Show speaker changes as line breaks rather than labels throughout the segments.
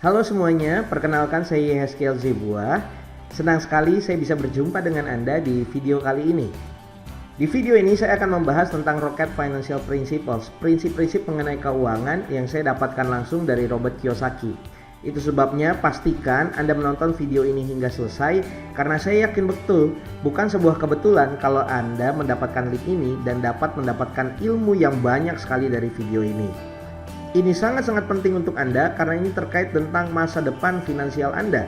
Halo semuanya, perkenalkan saya Yehezkiel Zebua. Senang sekali saya bisa berjumpa dengan Anda di video kali ini. Di video ini saya akan membahas tentang Rocket Financial Principles, prinsip-prinsip mengenai keuangan yang saya dapatkan langsung dari Robert Kiyosaki. Itu sebabnya pastikan Anda menonton video ini hingga selesai, karena saya yakin betul bukan sebuah kebetulan kalau Anda mendapatkan link ini dan dapat mendapatkan ilmu yang banyak sekali dari video ini. Ini sangat-sangat penting untuk Anda karena ini terkait tentang masa depan finansial Anda.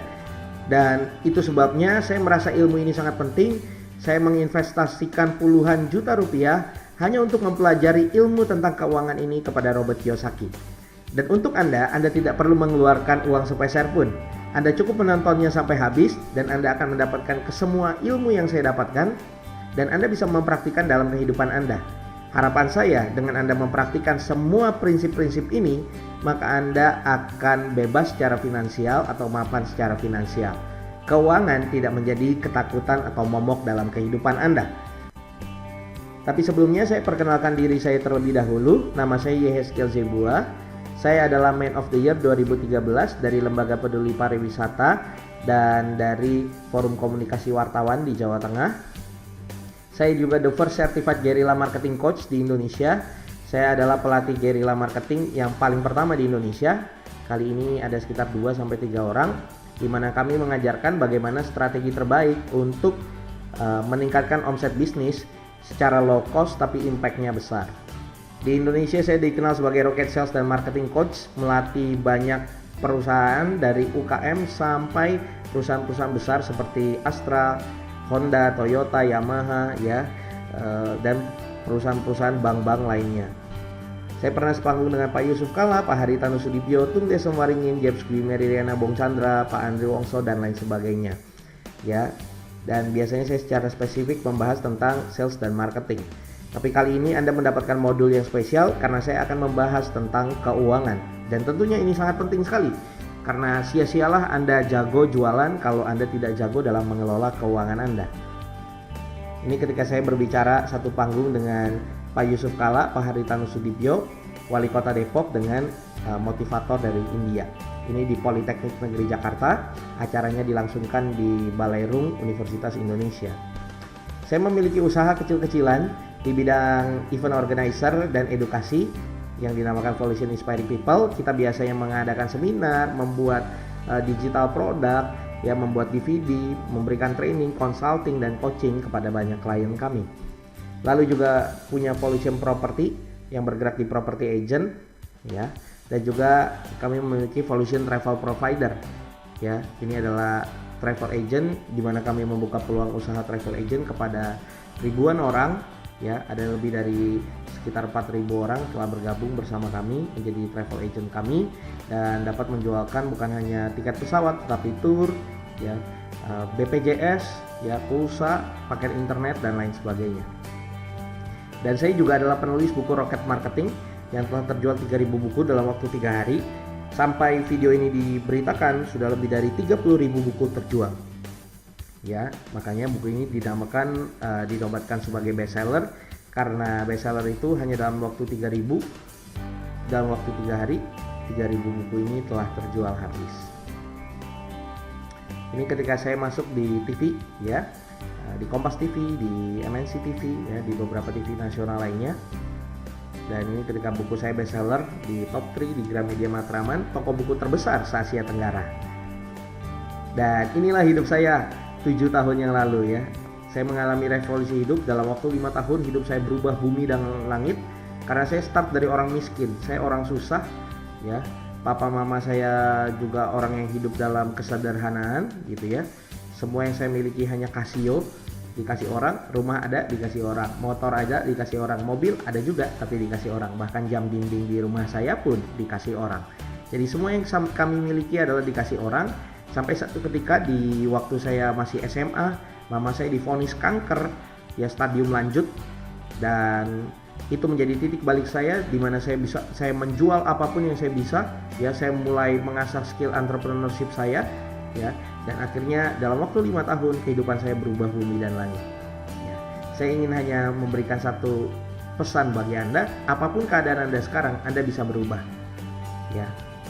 Dan itu sebabnya saya merasa ilmu ini sangat penting. Saya menginvestasikan puluhan juta rupiah hanya untuk mempelajari ilmu tentang keuangan ini kepada Robert Kiyosaki. Dan untuk Anda tidak perlu mengeluarkan uang sepeser pun. Anda cukup menontonnya sampai habis dan Anda akan mendapatkan kesemua ilmu yang saya dapatkan dan Anda bisa mempraktikkan dalam kehidupan Anda. Harapan saya dengan Anda mempraktikkan semua prinsip-prinsip ini, maka Anda akan bebas secara finansial atau mapan secara finansial. Keuangan tidak menjadi ketakutan atau momok dalam kehidupan Anda. Tapi sebelumnya saya perkenalkan diri saya terlebih dahulu. Nama saya Yehezkiel Zebua. Saya adalah Man of the Year 2013 dari Lembaga Peduli Pariwisata dan dari Forum Komunikasi Wartawan di Jawa Tengah. Saya juga the first certified guerrilla marketing coach di Indonesia. Saya adalah pelatih guerrilla marketing yang paling pertama di Indonesia. Kali ini ada sekitar 2-3 orang, di mana kami mengajarkan bagaimana strategi terbaik untuk meningkatkan omset bisnis secara low cost tapi impact-nya besar. Di Indonesia saya dikenal sebagai Rocket Sales dan Marketing Coach, melatih banyak perusahaan dari UKM sampai perusahaan-perusahaan besar seperti Astra, Honda, Toyota, Yamaha, dan perusahaan-perusahaan bank-bank lainnya. Saya pernah sepanggung dengan Pak Yusuf Kalla, Pak Haritanu Sudibyo, Tung Desem Waringin, James Dwi Meridiana Bong Chandra, Pak Andri Wongso, dan lain sebagainya. Dan biasanya saya secara spesifik membahas tentang sales dan marketing. Tapi kali ini Anda mendapatkan modul yang spesial karena saya akan membahas tentang keuangan. Dan tentunya ini sangat penting sekali. Karena sia-sialah Anda jago jualan kalau Anda tidak jago dalam mengelola keuangan Anda. Ini ketika saya berbicara satu panggung dengan Pak Yusuf Kalla, Pak Haritanu Sudibyo, Wali Kota Depok dengan motivator dari India. Ini di Politeknik Negeri Jakarta, acaranya dilangsungkan di Baleirung Universitas Indonesia. Saya memiliki usaha kecil-kecilan di bidang event organizer dan edukasi yang dinamakan Volution Inspiring People. Kita biasanya mengadakan seminar, membuat digital produk, membuat DVD, memberikan training, consulting, dan coaching kepada banyak klien kami. Lalu juga punya Volution Property yang bergerak di property agent, dan juga kami memiliki Volution Travel Provider. Ini adalah travel agent di mana kami membuka peluang usaha travel agent kepada ribuan orang. Ada lebih dari sekitar 4.000 orang telah bergabung bersama kami menjadi travel agent kami dan dapat menjualkan bukan hanya tiket pesawat tetapi tour, BPJS, pulsa, paket internet, dan lain sebagainya. Dan saya juga adalah penulis buku Rocket Marketing yang telah terjual 3.000 buku dalam waktu 3 hari. Sampai video ini diberitakan sudah lebih dari 30.000 buku terjual. Makanya buku ini dinobatkan sebagai bestseller karena bestseller itu hanya dalam waktu 3.000, dalam waktu 3 hari 3.000 buku ini telah terjual habis. Ini ketika saya masuk di TV, di Kompas TV, di MNC TV, di beberapa TV nasional lainnya. Dan ini ketika buku saya bestseller di top 3 di Gramedia Matraman, toko buku terbesar se-Asia Tenggara. Dan inilah hidup saya 7 tahun yang lalu. Saya mengalami revolusi hidup. Dalam waktu 5 tahun hidup saya berubah bumi dan langit. Karena saya start dari orang miskin, saya orang susah. Papa mama saya juga orang yang hidup dalam kesederhanaan Semua yang saya miliki hanya Casio, dikasih orang. Rumah ada, dikasih orang. Motor ada, dikasih orang. Mobil ada juga, tapi dikasih orang. Bahkan jam dinding di rumah saya pun dikasih orang. Jadi semua yang kami miliki adalah dikasih orang. Sampai satu ketika di waktu saya masih SMA, mama saya divonis kanker, stadium lanjut, dan itu menjadi titik balik saya di mana saya menjual apapun yang saya bisa. Saya mulai mengasah skill entrepreneurship saya, dan akhirnya dalam waktu 5 tahun kehidupan saya berubah bumi dan langit. Saya ingin hanya memberikan satu pesan bagi Anda, apapun keadaan Anda sekarang, Anda bisa berubah.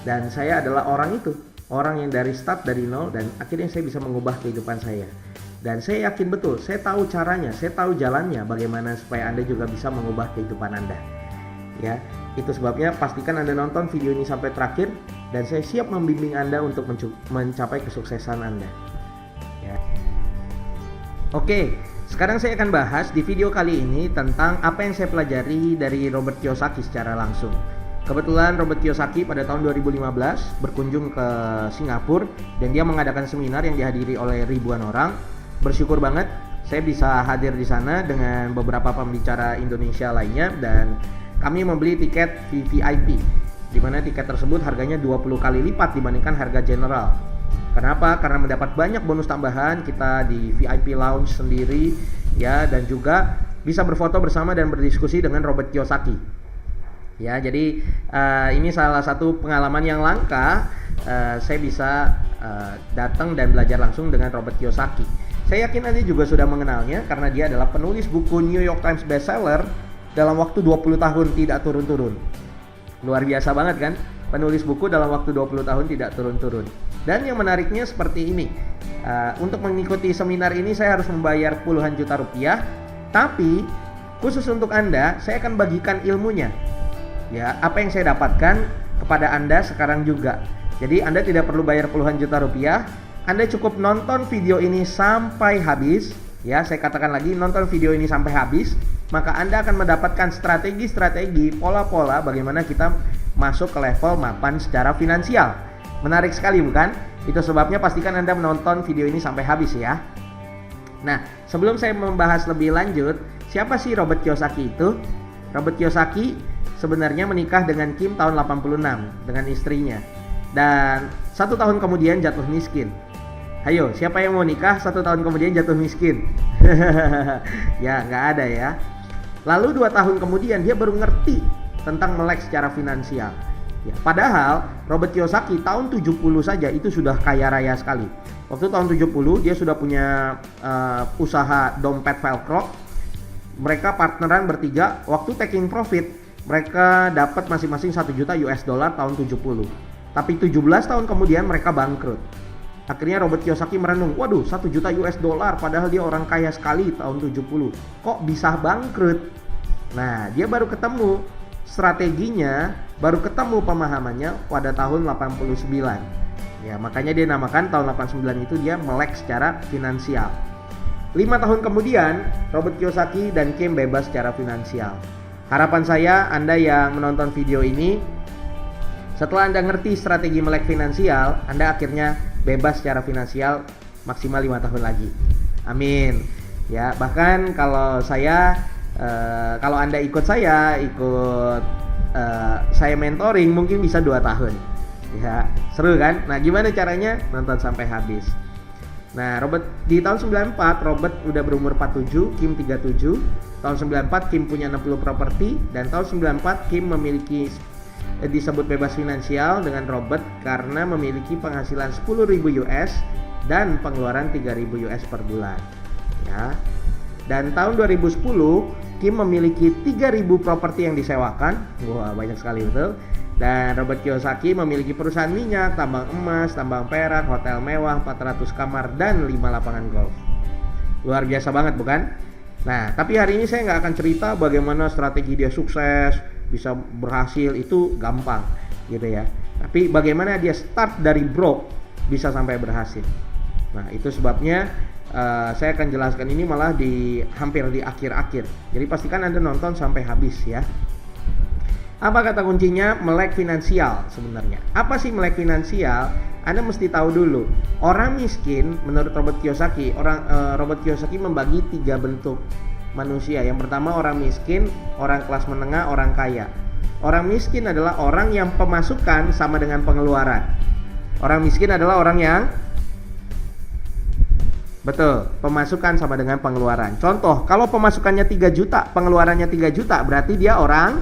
Dan saya adalah orang itu. orang yang dari start dari nol, dan akhirnya saya bisa mengubah kehidupan saya. Dan saya yakin betul, saya tahu caranya, saya tahu jalannya bagaimana supaya Anda juga bisa mengubah kehidupan Anda. Ya, itu sebabnya pastikan Anda nonton video ini sampai terakhir, dan saya siap membimbing Anda untuk mencapai kesuksesan Anda. Ya. Oke, sekarang saya akan bahas di video kali ini tentang apa yang saya pelajari dari Robert Kiyosaki secara langsung. Kebetulan Robert Kiyosaki pada tahun 2015 berkunjung ke Singapura, dan dia mengadakan seminar yang dihadiri oleh ribuan orang. Bersyukur banget saya bisa hadir di sana dengan beberapa pembicara Indonesia lainnya, dan kami membeli tiket VVIP, di mana tiket tersebut harganya 20 kali lipat dibandingkan harga general. Kenapa? Karena mendapat banyak bonus tambahan, kita di VIP lounge sendiri ya, dan juga bisa berfoto bersama dan berdiskusi dengan Robert Kiyosaki. Ya, jadi ini salah satu pengalaman yang langka, saya bisa datang dan belajar langsung dengan Robert Kiyosaki. Saya yakin Anda juga sudah mengenalnya karena dia adalah penulis buku New York Times bestseller dalam waktu 20 tahun tidak turun-turun. Luar biasa banget kan? Penulis buku dalam waktu 20 tahun tidak turun-turun. Dan yang menariknya seperti ini, untuk mengikuti seminar ini saya harus membayar puluhan juta rupiah, tapi khusus untuk Anda, saya akan bagikan ilmunya. Ya, apa yang saya dapatkan kepada Anda sekarang juga. Jadi Anda tidak perlu bayar puluhan juta rupiah, Anda cukup nonton video ini sampai habis. Ya, saya katakan lagi, nonton video ini sampai habis, maka Anda akan mendapatkan strategi-strategi, pola-pola bagaimana kita masuk ke level mapan secara finansial. Menarik sekali bukan? Itu sebabnya pastikan Anda menonton video ini sampai habis ya. Nah, sebelum saya membahas lebih lanjut, siapa sih Robert Kiyosaki itu? Robert Kiyosaki sebenarnya menikah dengan Kim tahun 86 dengan istrinya, dan 1 tahun kemudian jatuh miskin. Ayo, siapa yang mau nikah 1 tahun kemudian jatuh miskin? Ya, nggak ada ya. Lalu 2 tahun kemudian dia baru ngerti tentang melek secara finansial. Ya, padahal Robert Kiyosaki tahun 70 saja itu sudah kaya raya sekali. Waktu tahun 70 dia sudah punya usaha dompet velcro. Mereka partneran bertiga. Waktu taking profit mereka dapat masing-masing 1 juta US dollar tahun 70. Tapi 17 tahun kemudian mereka bangkrut. Akhirnya Robert Kiyosaki merenung, waduh 1 juta US dollar padahal dia orang kaya sekali tahun 70. Kok bisa bangkrut? Nah, dia baru ketemu strateginya, baru ketemu pemahamannya pada tahun 89. Ya, makanya dia namakan tahun 89 itu dia melek secara finansial. 5 tahun kemudian, Robert Kiyosaki dan Kim bebas secara finansial. Harapan saya, Anda yang menonton video ini, setelah Anda ngerti strategi melek finansial, Anda akhirnya bebas secara finansial maksimal 5 tahun lagi. Amin. Ya, bahkan kalau saya kalau Anda ikut saya mentoring mungkin bisa 2 tahun. Ya, seru kan? Nah, gimana caranya? Nonton sampai habis. Nah, di tahun 94 Robert udah berumur 47, Kim 37. Tahun 94 Kim punya 60 properti, dan tahun 94 Kim memiliki disebut bebas finansial dengan Robert karena memiliki penghasilan 10.000 US dan pengeluaran 3.000 US per bulan. Ya. Dan tahun 2010 Kim memiliki 3.000 properti yang disewakan. Wah, banyak sekali betul. Dan Robert Kiyosaki memiliki perusahaan minyak, tambang emas, tambang perak, hotel mewah, 400 kamar, dan 5 lapangan golf. Luar biasa banget bukan? Nah, tapi hari ini saya nggak akan cerita bagaimana strategi dia sukses, bisa berhasil, itu gampang gitu ya. Tapi bagaimana dia start dari broke bisa sampai berhasil. Nah, itu sebabnya saya akan jelaskan ini malah hampir di akhir-akhir. Jadi pastikan Anda nonton sampai habis ya. Apa kata kuncinya? Melek finansial sebenarnya. Apa sih melek finansial? Anda mesti tahu dulu. Orang miskin menurut Robert Kiyosaki, Robert Kiyosaki membagi 3 bentuk manusia. Yang pertama orang miskin, orang kelas menengah, orang kaya. Orang miskin adalah orang yang pemasukan sama dengan pengeluaran. Orang miskin adalah orang yang pemasukan sama dengan pengeluaran. Contoh, kalau pemasukannya 3 juta, pengeluarannya 3 juta, berarti dia orang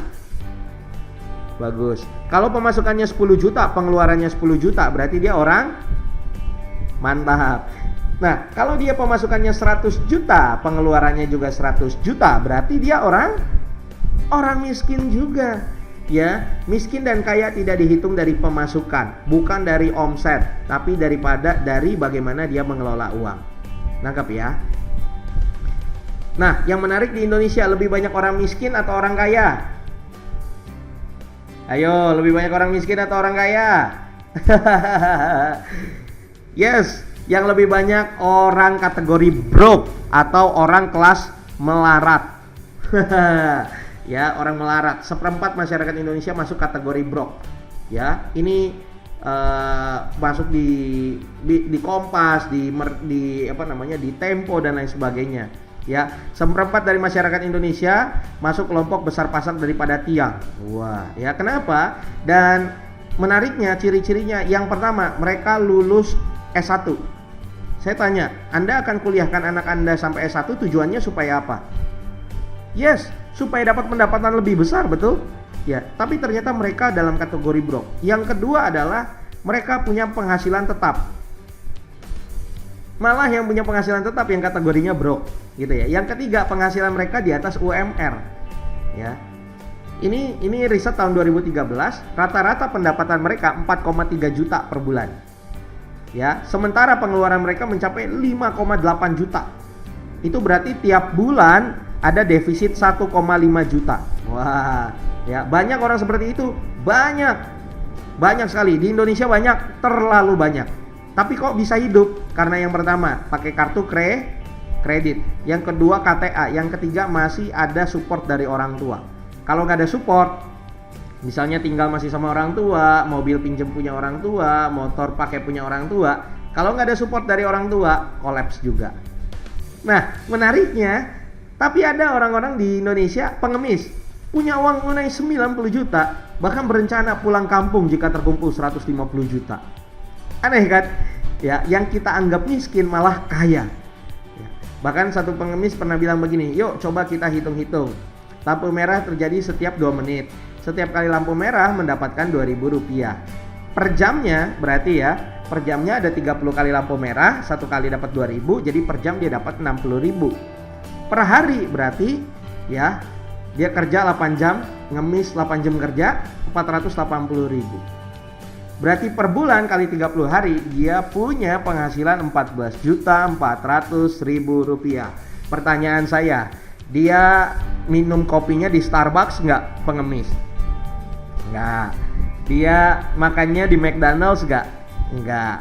bagus. Kalau pemasukannya 10 juta, pengeluarannya 10 juta, berarti dia orang mantap. Nah, kalau dia pemasukannya 100 juta, pengeluarannya juga 100 juta, berarti dia orang miskin juga. Ya, miskin dan kaya tidak dihitung dari pemasukan, bukan dari omset, tapi dari bagaimana dia mengelola uang. Nangkap ya? Nah, yang menarik di Indonesia, lebih banyak orang miskin atau orang kaya? Ayo, lebih banyak orang miskin atau orang kaya? Yes, yang lebih banyak orang kategori broke atau orang kelas melarat. Ya, orang melarat. Seperempat masyarakat Indonesia masuk kategori broke. Ya, ini masuk di Kompas, di Tempo dan lain sebagainya. Ya, seperempat dari masyarakat Indonesia masuk kelompok besar pasak daripada tiang. Wah, ya kenapa? Dan menariknya ciri-cirinya, yang pertama, mereka lulus S1. Saya tanya, Anda akan kuliahkan anak Anda sampai S1 tujuannya supaya apa? Yes, supaya dapat pendapatan lebih besar, betul? Ya, tapi ternyata mereka dalam kategori broke. Yang kedua adalah mereka punya penghasilan tetap. Malah yang punya penghasilan tetap yang kategorinya broke, gitu ya. Yang ketiga, penghasilan mereka di atas UMR. Ya. Ini riset tahun 2013, rata-rata pendapatan mereka 4,3 juta per bulan. Ya, sementara pengeluaran mereka mencapai 5,8 juta. Itu berarti tiap bulan ada defisit 1,5 juta. Wah, ya banyak orang seperti itu, banyak sekali di Indonesia, banyak, terlalu banyak. Tapi kok bisa hidup? Karena yang pertama pakai kartu kredit, yang kedua KTA, yang ketiga masih ada support dari orang tua. Kalau nggak ada support, misalnya tinggal masih sama orang tua, mobil pinjem punya orang tua, motor pakai punya orang tua, kalau nggak ada support dari orang tua, kolaps juga. Nah, menariknya, tapi ada orang-orang di Indonesia pengemis, punya uang tunai 90 juta, bahkan berencana pulang kampung jika terkumpul 150 juta. Aneh kan? Ya, yang kita anggap miskin malah kaya. Ya. Bahkan satu pengemis pernah bilang begini, yuk coba kita hitung-hitung. Lampu merah terjadi setiap 2 menit. Setiap kali lampu merah mendapatkan Rp2.000. Per jamnya berarti ya, per jamnya ada 30 kali lampu merah, satu kali dapat 2.000, jadi per jam dia dapat 60.000. Per hari berarti ya, dia kerja 8 jam, ngemis 8 jam kerja, 480.000. Berarti per bulan kali 30 hari dia punya penghasilan Rp14.400.000. Pertanyaan saya, dia minum kopinya di Starbucks nggak, pengemis? Nggak. Dia makannya di McDonald's nggak? Nggak.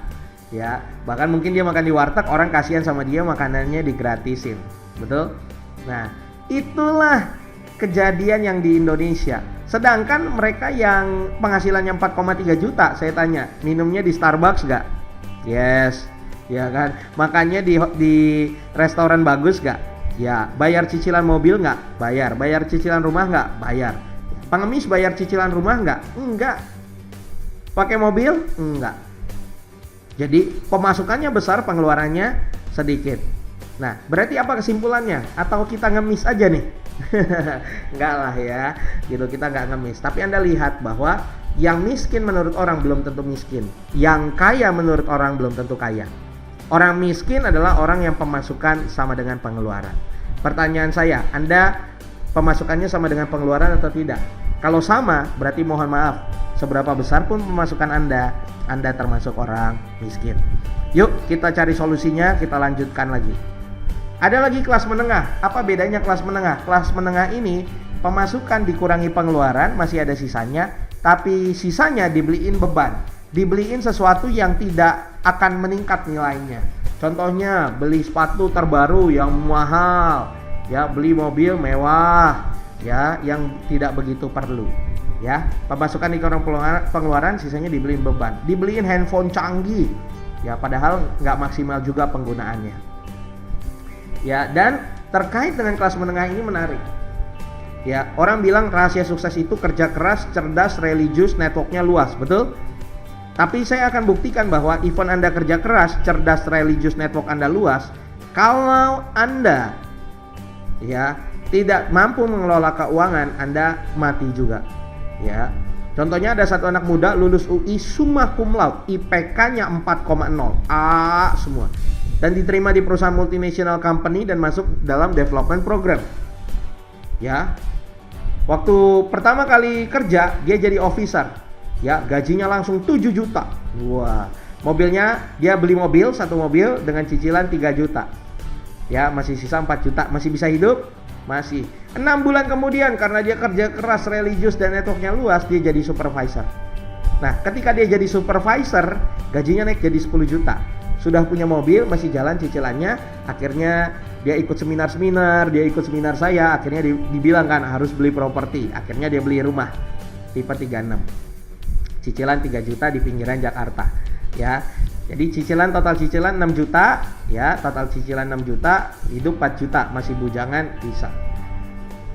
Ya, bahkan mungkin dia makan di warteg, orang kasihan sama dia, makanannya digratisin. Betul? Nah, itulah kejadian yang di Indonesia. Sedangkan mereka yang penghasilannya 4,3 juta, saya tanya, minumnya di Starbucks gak? Yes, ya kan. Makannya di restoran bagus gak? Ya. Bayar cicilan mobil gak? Bayar. Bayar cicilan rumah gak? Bayar. Pengemis bayar cicilan rumah gak? Enggak. Pakai mobil? Enggak. Jadi pemasukannya besar, pengeluarannya sedikit. Nah, berarti apa kesimpulannya? Atau kita ngemis aja nih? Enggak lah ya, gitu, kita nggak ngemis. Tapi Anda lihat bahwa yang miskin menurut orang belum tentu miskin, yang kaya menurut orang belum tentu kaya. Orang miskin adalah orang yang pemasukan sama dengan pengeluaran. Pertanyaan saya, Anda pemasukannya sama dengan pengeluaran atau tidak? Kalau sama, berarti mohon maaf, seberapa besar pun pemasukan Anda termasuk orang miskin. Yuk kita cari solusinya, kita lanjutkan lagi. Ada lagi kelas menengah. Apa bedanya kelas menengah? Kelas menengah ini pemasukan dikurangi pengeluaran, masih ada sisanya, tapi sisanya dibeliin beban, dibeliin sesuatu yang tidak akan meningkat nilainya. Contohnya beli sepatu terbaru yang mahal, ya, beli mobil mewah, ya, yang tidak begitu perlu. Ya, pemasukan dikurangi pengeluaran, sisanya dibeliin beban, dibeliin handphone canggih, ya, padahal nggak maksimal juga penggunaannya. Ya, dan terkait dengan kelas menengah ini menarik. Ya, orang bilang rahasia sukses itu kerja keras, cerdas, religius, networknya luas, betul? Tapi saya akan buktikan bahwa even Anda kerja keras, cerdas, religius, network Anda luas, kalau Anda ya tidak mampu mengelola keuangan, Anda mati juga. Ya. Contohnya ada satu anak muda lulus UI summa cum laude, IPK-nya 4,0, A semua. Dan diterima di perusahaan multinational company dan masuk dalam development program. Ya. Waktu pertama kali kerja dia jadi officer, ya gajinya langsung 7 juta. Wah, mobilnya dia beli mobil, satu mobil dengan cicilan 3 juta. Ya, masih sisa 4 juta, masih bisa hidup? Masih. 6 bulan kemudian karena dia kerja keras, religius dan networknya luas, dia jadi supervisor. Nah, ketika dia jadi supervisor, gajinya naik jadi 10 juta. Sudah punya mobil, masih jalan cicilannya. Akhirnya dia ikut seminar-seminar, dia ikut seminar saya. Akhirnya dibilang kan harus beli properti. Akhirnya dia beli rumah tipe 36. Cicilan 3 juta di pinggiran Jakarta. Ya, jadi total cicilan 6 juta. Ya, total cicilan 6 juta, hidup 4 juta, masih bujangan bisa.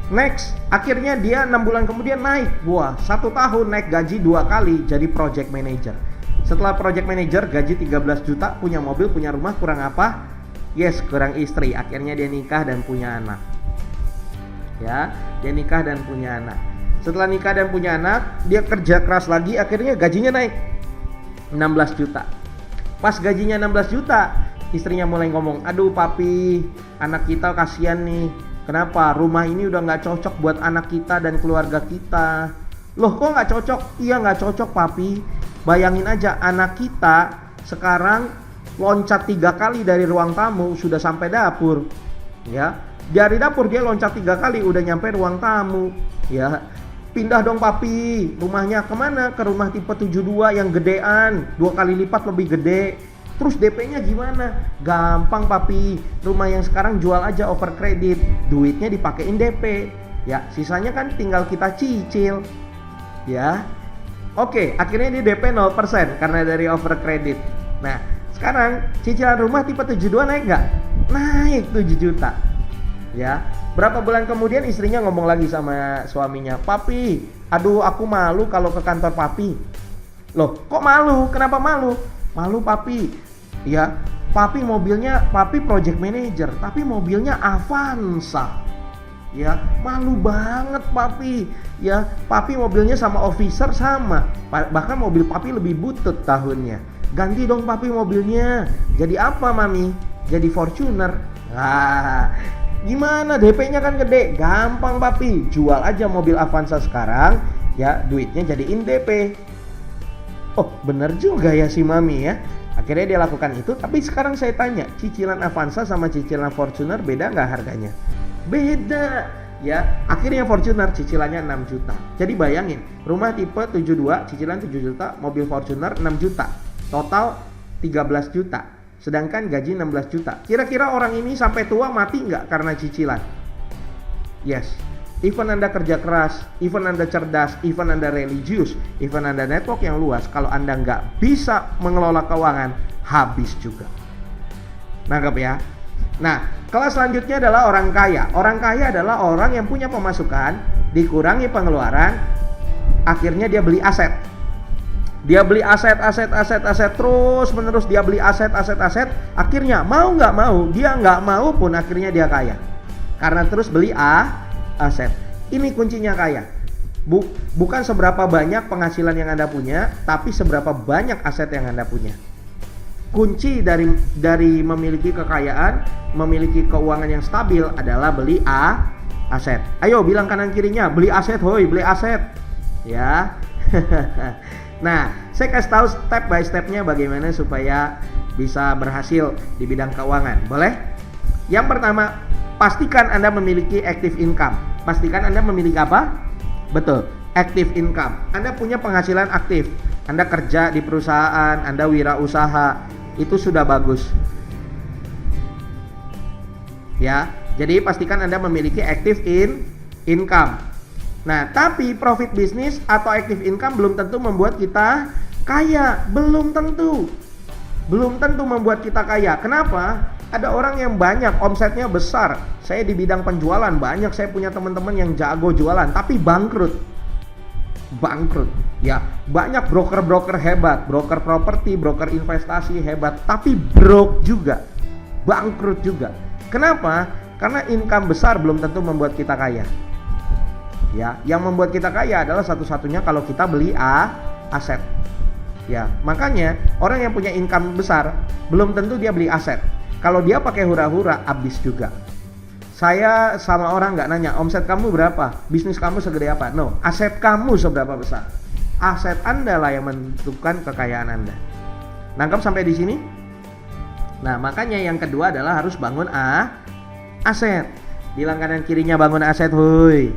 Next, akhirnya dia 6 bulan kemudian naik. Wah, 1 tahun naik gaji 2 kali jadi project manager. Setelah project manager gaji 13 juta, punya mobil, punya rumah, kurang apa? Yes, kurang istri. Akhirnya dia nikah dan punya anak. Ya, dia nikah dan punya anak. Setelah nikah dan punya anak, dia kerja keras lagi, akhirnya gajinya naik 16 juta. Pas gajinya 16 juta, istrinya mulai ngomong, "Aduh papi, anak kita kasihan nih. Kenapa? Rumah ini udah gak cocok buat anak kita dan keluarga kita." Loh, kok gak cocok? Iya gak cocok papi. Bayangin aja, anak kita sekarang loncat 3 kali dari ruang tamu sudah sampai dapur. Ya, dari dapur dia loncat 3 kali udah nyampe ruang tamu. Ya, pindah dong papi, rumahnya kemana? Ke rumah tipe 72 yang gedean, 2 kali lipat lebih gede. Terus DP-nya gimana? Gampang papi, rumah yang sekarang jual aja over kredit, duitnya dipakein DP. Ya, sisanya kan tinggal kita cicil. Ya, oke, akhirnya dia DP 0% karena dari over kredit. Nah, sekarang cicilan rumah tipe 72 naik nggak? Naik 7 juta. Ya, berapa bulan kemudian istrinya ngomong lagi sama suaminya, "Papi, aduh aku malu kalau ke kantor papi." Loh, kok malu? Kenapa malu? Malu papi. Ya, papi mobilnya, papi project manager, tapi mobilnya Avanza. Ya, malu banget papi. Ya, papi mobilnya sama officer sama. Bahkan mobil papi lebih butut tahunnya. Ganti dong papi mobilnya. Jadi apa mami? Jadi Fortuner. Nah, gimana? DP-nya kan gede. Gampang papi. Jual aja mobil Avanza sekarang. Ya, duitnya jadiin DP. Oh, bener juga ya si mami ya. Akhirnya dia lakukan itu. Tapi sekarang saya tanya, cicilan Avanza sama cicilan Fortuner beda nggak harganya? Beda. Ya, akhirnya Fortuner cicilannya 6 juta. Jadi bayangin, rumah tipe 72 cicilan 7 juta, mobil Fortuner 6 juta. Total 13 juta. Sedangkan gaji 16 juta. Kira-kira orang ini sampai tua mati nggak karena cicilan? Yes. Even Anda kerja keras, even Anda cerdas, even Anda religius, even Anda network yang luas, kalau Anda nggak bisa mengelola keuangan, habis juga. Nangkep ya? Nah, kelas selanjutnya adalah orang kaya. Orang kaya adalah orang yang punya pemasukan, dikurangi pengeluaran, akhirnya dia beli aset. Dia beli aset, terus menerus dia beli aset. Akhirnya mau nggak mau, dia nggak mau pun akhirnya dia kaya. Karena terus beli aset. Ini kuncinya kaya. Bukan seberapa banyak penghasilan yang Anda punya, tapi seberapa banyak aset yang Anda punya. Kunci dari memiliki kekayaan, memiliki keuangan yang stabil adalah beli aset. Ayo bilang kanan kirinya, beli aset, hoi, beli aset. Ya. Nah, saya kasih tahu step by stepnya bagaimana supaya bisa berhasil di bidang keuangan. Boleh? Yang pertama, pastikan Anda memiliki active income. Pastikan Anda memiliki apa? Betul, active income. Anda punya penghasilan aktif. Anda kerja di perusahaan, Anda wirausaha, itu sudah bagus. Ya, jadi pastikan Anda memiliki active income. Nah, tapi profit bisnis atau active income belum tentu membuat kita kaya. Belum tentu membuat kita kaya. Kenapa? Ada orang yang banyak, omsetnya besar. Saya di bidang penjualan, banyak saya punya teman-teman yang jago jualan, tapi bangkrut. Ya, banyak broker-broker hebat, broker properti, broker investasi hebat, tapi broke juga. Bangkrut juga. Kenapa? Karena income besar belum tentu membuat kita kaya. Ya, yang membuat kita kaya adalah satu-satunya kalau kita beli aset. Ya, makanya orang yang punya income besar belum tentu dia beli aset. Kalau dia pakai hura-hura, habis juga. Saya sama orang nggak nanya omset kamu berapa, bisnis kamu segede apa. No, aset kamu seberapa besar. Aset Anda lah yang menentukan kekayaan Anda. Nangkep sampai di sini? Nah, makanya yang kedua adalah harus bangun aset. Bilang kanan kirinya bangun aset, huy.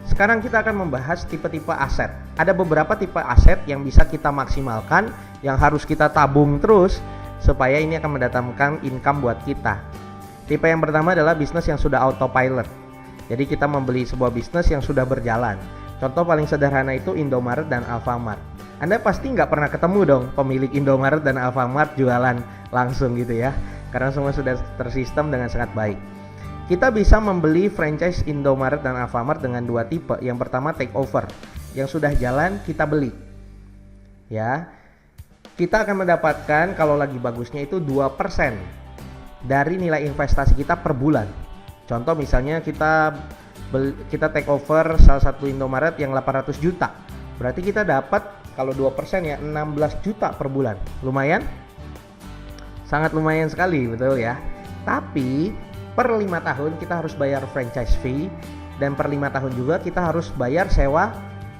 Sekarang kita akan membahas tipe-tipe aset. Ada beberapa tipe aset yang bisa kita maksimalkan, yang harus kita tabung terus supaya ini akan mendatangkan income buat kita. Tipe yang pertama adalah bisnis yang sudah autopilot. Jadi kita membeli sebuah bisnis yang sudah berjalan. Contoh paling sederhana itu Indomaret dan Alfamart. Anda pasti nggak pernah ketemu dong pemilik Indomaret dan Alfamart jualan langsung gitu ya, karena semua sudah tersistem dengan sangat baik. Kita bisa membeli franchise Indomaret dan Alfamart dengan dua tipe. Yang pertama take over, yang sudah jalan kita beli. Ya, kita akan mendapatkan kalau lagi bagusnya itu 2% dari nilai investasi kita per bulan. Contoh misalnya kita take over salah satu Indomaret yang 800 juta. Berarti kita dapat kalau 2% ya 16 juta per bulan. Lumayan? Sangat lumayan sekali, betul ya. Tapi per 5 tahun kita harus bayar franchise fee, dan per 5 tahun juga kita harus bayar sewa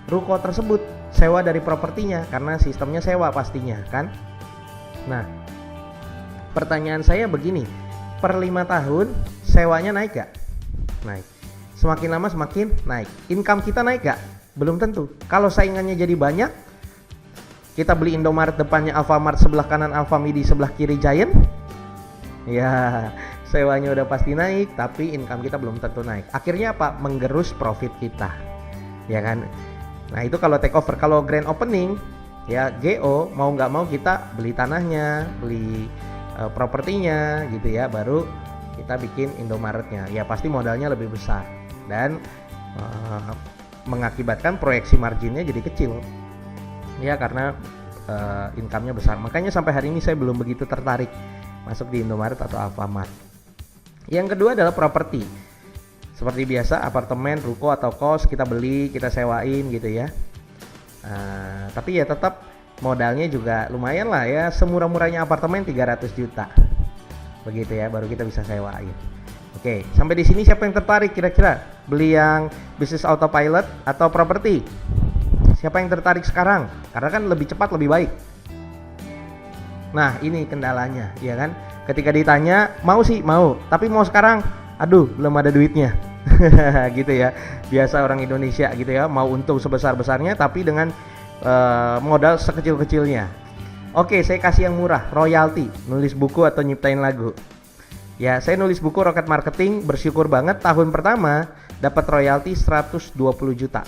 ruko tersebut, sewa dari propertinya, karena sistemnya sewa pastinya kan. Nah, pertanyaan saya begini, per 5 tahun sewanya naik gak? Naik. Semakin lama semakin naik. Income kita naik gak? Belum tentu. Kalau saingannya jadi banyak, kita beli Indomaret depannya Alfamart, sebelah kanan Alfamidi, sebelah kiri Giant, ya sewanya udah pasti naik, tapi income kita belum tentu naik. Akhirnya apa? Menggerus profit kita, ya kan? Nah itu kalau take over. Kalau grand opening, ya GO, mau nggak mau kita beli tanahnya, beli propertinya gitu ya, baru kita bikin Indomaretnya. Ya pasti modalnya lebih besar dan mengakibatkan proyeksi marginnya jadi kecil. Ya karena income-nya besar. Makanya sampai hari ini saya belum begitu tertarik masuk di Indomaret atau Alfamart. Yang kedua adalah properti. Seperti biasa apartemen, ruko atau kos kita beli, kita sewain gitu ya. Tapi ya tetap modalnya juga lumayan lah ya, semurah-murahnya apartemen 300 juta. Begitu ya, baru kita bisa sewain. Oke, sampai di sini siapa yang tertarik kira-kira beli yang bisnis autopilot atau properti? Siapa yang tertarik sekarang? Karena kan lebih cepat, lebih baik. Nah, ini kendalanya, ya kan? Ketika ditanya, mau sih, mau. Tapi mau sekarang, aduh, belum ada duitnya. Gitu ya. Biasa orang Indonesia gitu ya, mau untung sebesar-besarnya tapi dengan modal sekecil-kecilnya. Oke, saya kasih yang murah, royalti, nulis buku atau nyiptain lagu. Ya, saya nulis buku Rocket Marketing, bersyukur banget tahun pertama dapat royalti 120 juta.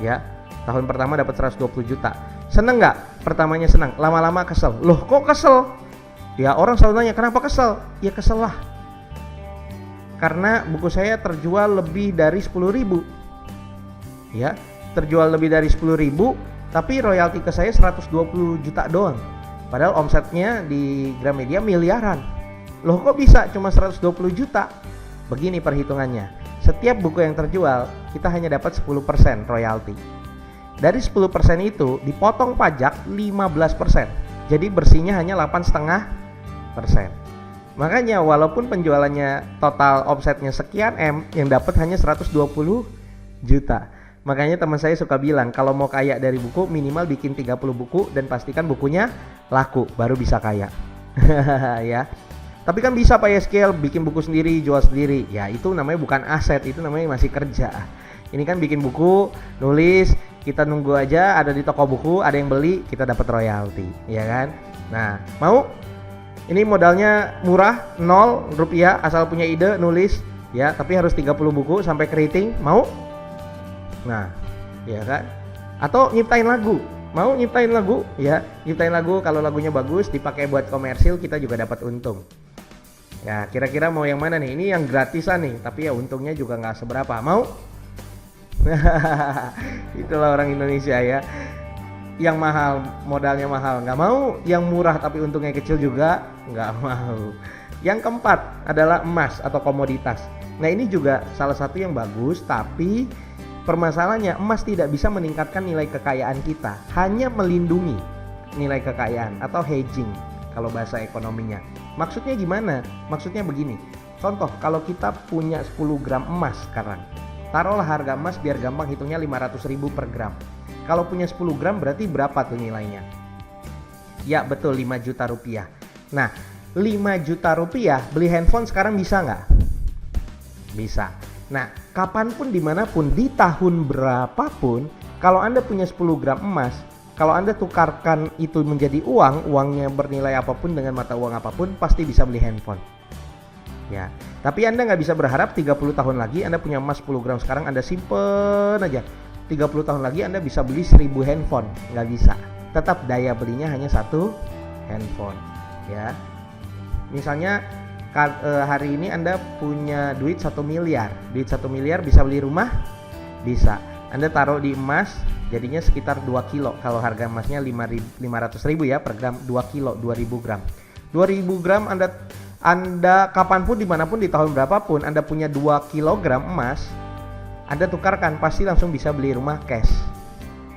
Ya, tahun pertama dapat 120 juta. Seneng nggak? Pertamanya senang, lama-lama kesel. Loh, kok kesel? Ya, orang selalu nanya, kenapa kesel? Ya kesel lah. Karena buku saya terjual lebih dari 10.000. Ya, terjual lebih dari 10.000, tapi royalti ke saya 120 juta doang. Padahal omsetnya di Gramedia miliaran. Loh, kok bisa cuma 120 juta? Begini perhitungannya. Setiap buku yang terjual, kita hanya dapat 10% royalti. Dari 10% itu dipotong pajak 15%. Jadi bersihnya hanya 8,5%. Makanya walaupun penjualannya total omsetnya sekian M, yang dapat hanya 120 juta. Makanya teman saya suka bilang, kalau mau kaya dari buku minimal bikin 30 buku dan pastikan bukunya laku, baru bisa kaya. Ya. Tapi kan bisa Pak Yeskel bikin buku sendiri, jual sendiri. Ya itu namanya bukan aset, itu namanya masih kerja. Ini kan bikin buku, nulis, kita nunggu aja ada di toko buku, ada yang beli, kita dapat royalti, ya kan? Nah, mau? Ini modalnya murah, 0 rupiah, asal punya ide, nulis, ya. Tapi harus 30 buku sampai keriting, mau? Nah, ya kan? Atau nyiptain lagu, mau nyiptain lagu? Ya, nyiptain lagu, kalau lagunya bagus, dipakai buat komersil, kita juga dapat untung. Ya, kira-kira mau yang mana nih? Ini yang gratisan nih, tapi ya untungnya juga nggak seberapa. Mau? Itulah orang Indonesia ya. Yang mahal, modalnya mahal nggak mau. Yang murah tapi untungnya kecil juga nggak mau. Yang keempat adalah emas atau komoditas. Nah ini juga salah satu yang bagus, tapi permasalahannya emas tidak bisa meningkatkan nilai kekayaan kita, hanya melindungi nilai kekayaan atau hedging kalau bahasa ekonominya. Maksudnya gimana? Maksudnya begini. Contoh, kalau kita punya 10 gram emas sekarang, taruhlah harga emas biar gampang hitungnya 500.000 per gram. Kalau punya 10 gram berarti berapa tuh nilainya? Ya betul, 5 juta rupiah. Nah, 5 juta rupiah beli handphone sekarang bisa nggak? Bisa. Nah, kapanpun dimanapun di tahun berapapun, kalau Anda punya 10 gram emas, kalau Anda tukarkan itu menjadi uang, uangnya bernilai apapun dengan mata uang apapun, pasti bisa beli handphone. Ya, tapi Anda nggak bisa berharap 30 tahun lagi Anda punya emas 10 gram sekarang Anda simpen aja. 30 tahun lagi Anda bisa beli 1000 handphone, nggak bisa. Tetap daya belinya hanya satu handphone. Ya, misalnya hari ini Anda punya duit 1 miliar. Duit 1 miliar bisa beli rumah? Bisa. Anda taruh di emas jadinya sekitar 2 kilo. Kalau harga emasnya 500.000 ya per gram, 2 kilo, 2000 gram. 2000 gram Anda kapanpun dimanapun di tahun berapapun Anda punya 2 kilogram emas, Anda tukarkan pasti langsung bisa beli rumah cash.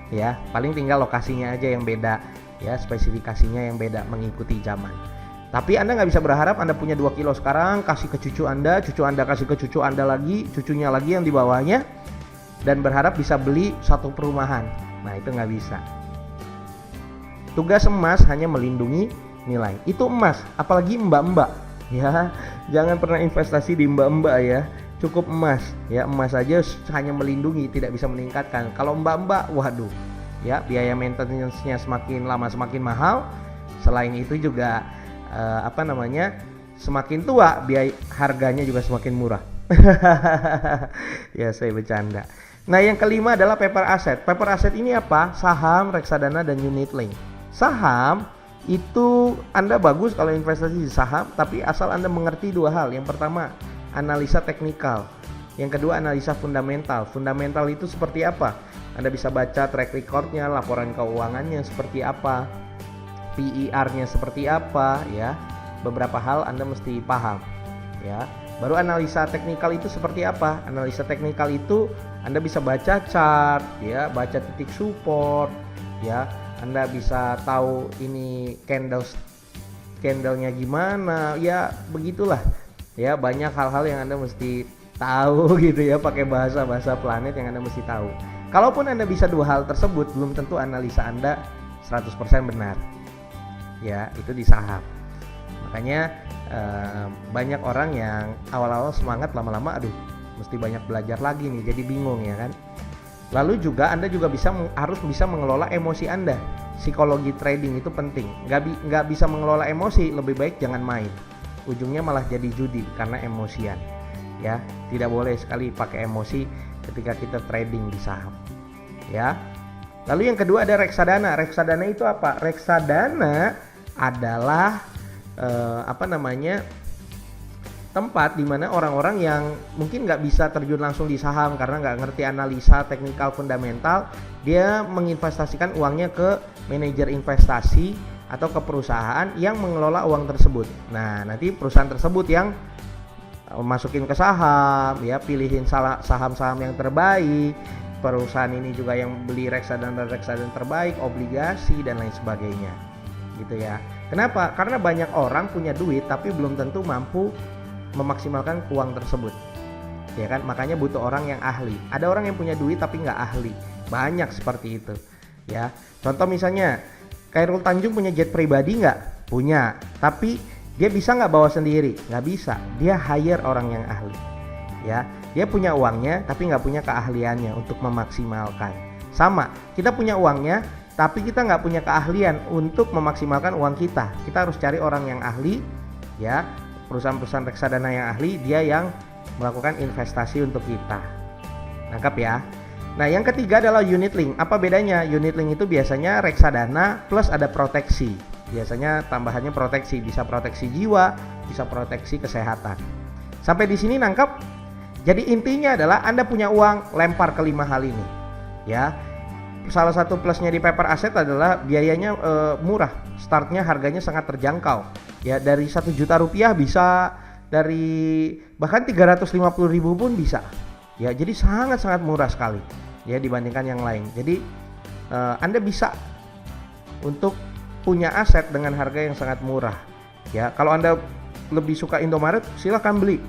Ya, paling tinggal lokasinya aja yang beda, ya spesifikasinya yang beda mengikuti zaman. Tapi Anda nggak bisa berharap Anda punya 2 kilo sekarang kasih ke cucu Anda kasih ke cucu Anda lagi, cucunya lagi yang di bawahnya, dan berharap bisa beli satu perumahan. Nah, itu nggak bisa. Tugas emas hanya melindungi nilai. Itu emas, apalagi mbak-mbak. Ya, jangan pernah investasi di mbak-mbak ya. Cukup emas, ya emas saja hanya melindungi, tidak bisa meningkatkan. Kalau mbak-mbak, waduh, ya biaya maintenance-nya semakin lama semakin mahal. Selain itu juga semakin tua biaya harganya juga semakin murah. Ya, saya bercanda. Nah, yang kelima adalah paper asset. Paper asset ini apa? Saham, reksadana, dan unit link. Saham itu Anda bagus kalau investasi di saham, tapi asal Anda mengerti dua hal. Yang pertama, analisa teknikal. Yang kedua, analisa fundamental. Fundamental itu seperti apa? Anda bisa baca track recordnya, laporan keuangannya seperti apa, PER-nya seperti apa, ya. Beberapa hal Anda mesti paham, ya. Baru analisa teknikal itu seperti apa? Analisa teknikal itu Anda bisa baca chart, ya, baca titik support, ya. Anda bisa tahu ini candlenya gimana, ya begitulah. Ya, banyak hal-hal yang Anda mesti tahu gitu ya, pakai bahasa planet yang Anda mesti tahu. Kalaupun Anda bisa dua hal tersebut, belum tentu analisa Anda 100% benar. Ya, itu di saham. Makanya banyak orang yang awal-awal semangat, lama-lama aduh mesti banyak belajar lagi nih, jadi bingung ya kan. Lalu juga Anda juga harus bisa mengelola emosi Anda. Psikologi trading itu penting. Nggak bisa mengelola emosi, lebih baik jangan main. Ujungnya malah jadi judi karena emosian. Ya, tidak boleh sekali pakai emosi ketika kita trading di saham. Ya. Lalu yang kedua ada reksadana. Reksadana itu apa? Reksadana adalah tempat di mana orang-orang yang mungkin nggak bisa terjun langsung di saham karena nggak ngerti analisa teknikal fundamental, dia menginvestasikan uangnya ke manajer investasi atau ke perusahaan yang mengelola uang tersebut. Nah, nanti perusahaan tersebut yang masukin ke saham, ya pilihin saham-saham yang terbaik. Perusahaan ini juga yang beli reksadana terbaik, obligasi dan lain sebagainya. Gitu ya. Kenapa? Karena banyak orang punya duit tapi belum tentu mampu memaksimalkan uang tersebut. Ya kan? Makanya butuh orang yang ahli. Ada orang yang punya duit tapi nggak ahli. Banyak seperti itu. Ya. Contoh misalnya, Khairul Tanjung punya jet pribadi nggak? Punya. Tapi dia bisa nggak bawa sendiri? Nggak bisa. Dia hire orang yang ahli. Ya. Dia punya uangnya tapi nggak punya keahliannya untuk memaksimalkan. Sama. Kita punya uangnya tapi kita nggak punya keahlian untuk memaksimalkan uang kita. Kita harus cari orang yang ahli, ya, perusahaan-perusahaan reksadana yang ahli, dia yang melakukan investasi untuk kita. Nangkap ya? Nah, yang ketiga adalah unit link. Apa bedanya? Unit link itu biasanya reksadana plus ada proteksi. Biasanya tambahannya proteksi, bisa proteksi jiwa, bisa proteksi kesehatan. Sampai di sini nangkap? Jadi intinya adalah Anda punya uang, lempar ke 5 hal ini. Ya. Salah satu plusnya di paper asset adalah biayanya murah, startnya harganya sangat terjangkau. Ya, dari 1 juta rupiah bisa, dari bahkan 350.000 pun bisa. Ya, jadi sangat-sangat murah sekali ya dibandingkan yang lain. Jadi Anda bisa untuk punya aset dengan harga yang sangat murah. Ya, kalau Anda lebih suka Indomaret, silahkan beli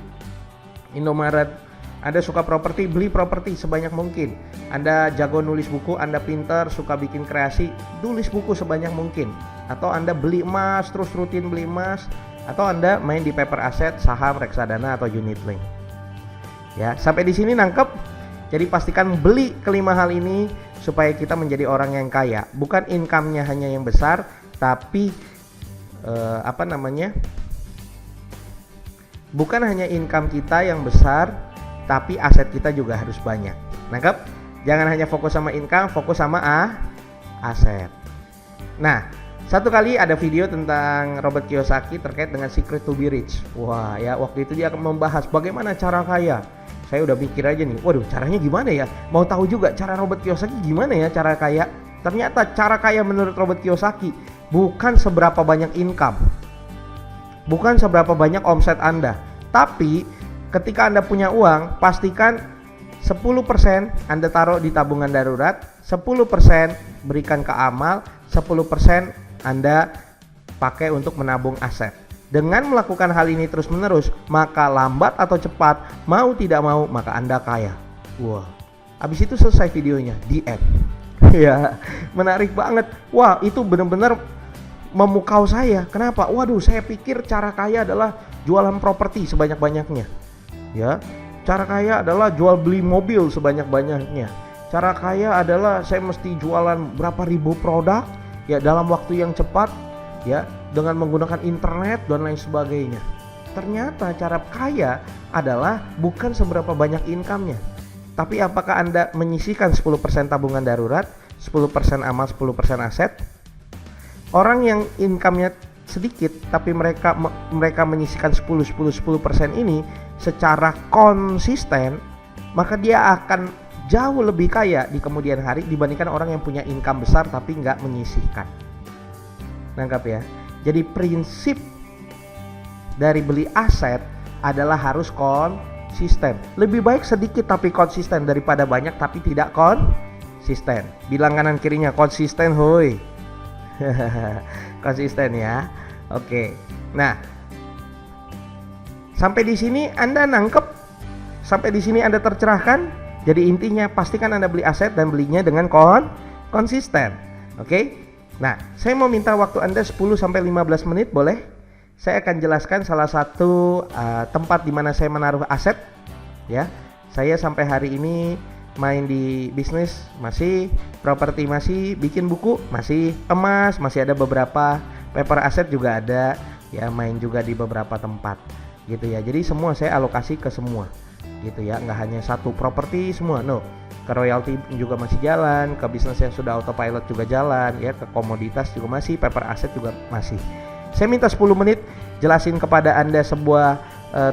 Indomaret. Anda suka properti, beli properti sebanyak mungkin. Anda jago nulis buku, Anda pintar, suka bikin kreasi, tulis buku sebanyak mungkin. Atau Anda beli emas, terus rutin beli emas. Atau Anda main di paper asset, saham, reksadana, atau unit link. Ya, sampai di sini nangkep? Jadi pastikan beli kelima hal ini supaya kita menjadi orang yang kaya. Bukan income-nya hanya yang besar, tapi bukan hanya income kita yang besar, tapi aset kita juga harus banyak. Nangkep? Jangan hanya fokus sama income, fokus sama aset. Nah, satu kali ada video tentang Robert Kiyosaki terkait dengan Secret to be Rich. Wah ya, waktu itu dia akan membahas bagaimana cara kaya. Saya udah mikir aja nih, waduh caranya gimana ya? Mau tahu juga cara Robert Kiyosaki gimana ya cara kaya? Ternyata cara kaya menurut Robert Kiyosaki bukan seberapa banyak income, bukan seberapa banyak omset Anda, tapi ketika Anda punya uang, pastikan 10% Anda taruh di tabungan darurat, 10% berikan ke amal, 10% Anda pakai untuk menabung aset. Dengan melakukan hal ini terus-menerus, maka lambat atau cepat, mau tidak mau, maka Anda kaya. Wah, habis itu selesai videonya, the end. Ya, menarik banget. Wah, itu benar-benar memukau saya. Kenapa? Waduh, saya pikir cara kaya adalah jualan properti sebanyak-banyaknya. Ya, cara kaya adalah jual beli mobil sebanyak-banyaknya. Cara kaya adalah saya mesti jualan berapa ribu produk ya dalam waktu yang cepat, ya, dengan menggunakan internet dan lain sebagainya. Ternyata cara kaya adalah bukan seberapa banyak income-nya, tapi apakah Anda menyisihkan 10% tabungan darurat, 10% amal, 10% aset. Orang yang income-nya sedikit tapi mereka menyisihkan 10% ini secara konsisten, maka dia akan jauh lebih kaya di kemudian hari dibandingkan orang yang punya income besar tapi nggak menyisihkan. Nangkap ya? Jadi prinsip dari beli aset adalah harus konsisten. Lebih baik sedikit tapi konsisten daripada banyak tapi tidak konsisten. Bilang kanan kirinya konsisten, hoi. Konsisten ya. Oke. Nah, sampai di sini Anda nangkep? Sampai di sini Anda tercerahkan? Jadi intinya pastikan Anda beli aset dan belinya dengan konsisten. Oke? Nah, saya mau minta waktu Anda 10-15 menit, boleh? Saya akan jelaskan salah satu tempat di mana saya menaruh aset. Ya, saya sampai hari ini main di bisnis masih, properti masih, bikin buku masih, emas masih ada beberapa, paper aset juga ada, ya main juga di beberapa tempat, gitu ya. Jadi semua saya alokasi ke semua, gitu ya, nggak hanya satu properti semua, no. Ke royalty juga masih jalan, ke bisnis yang sudah autopilot juga jalan, ya, ke komoditas juga masih, paper aset juga masih. Saya minta 10 menit jelasin kepada Anda sebuah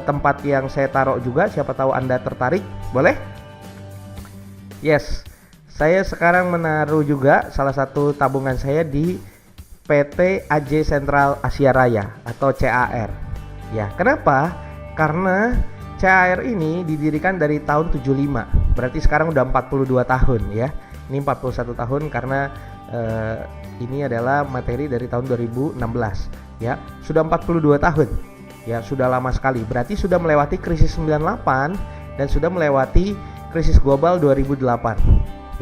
tempat yang saya taruh juga, siapa tahu Anda tertarik, boleh? Yes, saya sekarang menaruh juga salah satu tabungan saya di PT AJ Sentral Asia Raya atau CAR. Ya, kenapa? Karena CAR ini didirikan dari tahun 75, berarti sekarang udah 42 tahun ya. Ini 41 tahun karena ini adalah materi dari tahun 2016 ya. Sudah 42 tahun ya, sudah lama sekali. Berarti sudah melewati krisis 98 dan sudah melewati krisis global 2008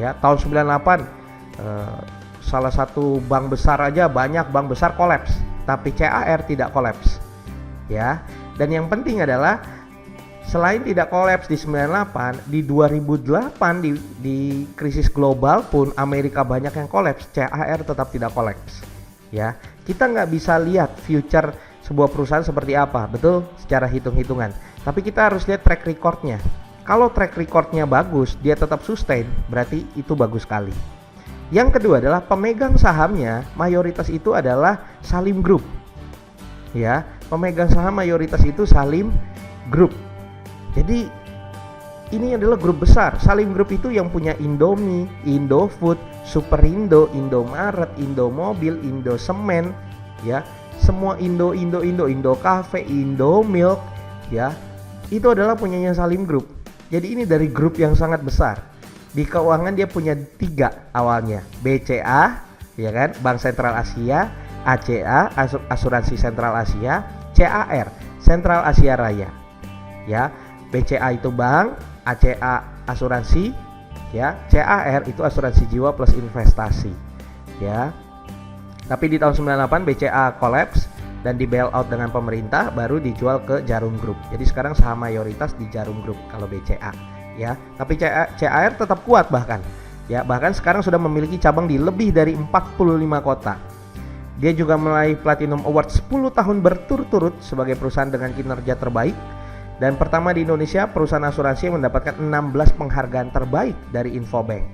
ya. Tahun 98 salah satu bank besar aja, banyak bank besar kolaps, tapi CAR tidak kolaps ya. Dan yang penting adalah selain tidak kolaps di 98, di 2008 di krisis global pun Amerika banyak yang kolaps, CAR tetap tidak kolaps. Ya, kita nggak bisa lihat future sebuah perusahaan seperti apa, betul, secara hitung-hitungan. Tapi kita harus lihat track recordnya. Kalau track recordnya bagus, dia tetap sustain, berarti itu bagus sekali. Yang kedua adalah pemegang sahamnya, mayoritas itu adalah Salim Group. Ya, pemegang saham mayoritas itu Salim Group. Jadi ini adalah grup besar. Salim Group itu yang punya Indomie, Indofood, Superindo, Indomaret, Indomobil, Indosemen, ya, semua Indo Cafe, Indomilk, ya, itu adalah punyanya Salim Group. Jadi ini dari grup yang sangat besar. Di keuangan dia punya 3 awalnya, BCA, ya kan, Bank Sentral Asia, ACA Asuransi Sentral Asia, CAR Sentral Asia Raya. Ya, BCA itu bank, ACA asuransi, ya, CAR itu asuransi jiwa plus investasi. Ya. Tapi di tahun 98 BCA collapse dan di bailout dengan pemerintah, baru dijual ke Jarum Group. Jadi sekarang saham mayoritas di Jarum Group kalau BCA, ya. Tapi CAR tetap kuat bahkan. Ya, bahkan sekarang sudah memiliki cabang di lebih dari 45 kota. Dia juga meraih Platinum Award 10 tahun berturut-turut sebagai perusahaan dengan kinerja terbaik dan pertama di Indonesia perusahaan asuransi yang mendapatkan 16 penghargaan terbaik dari Infobank.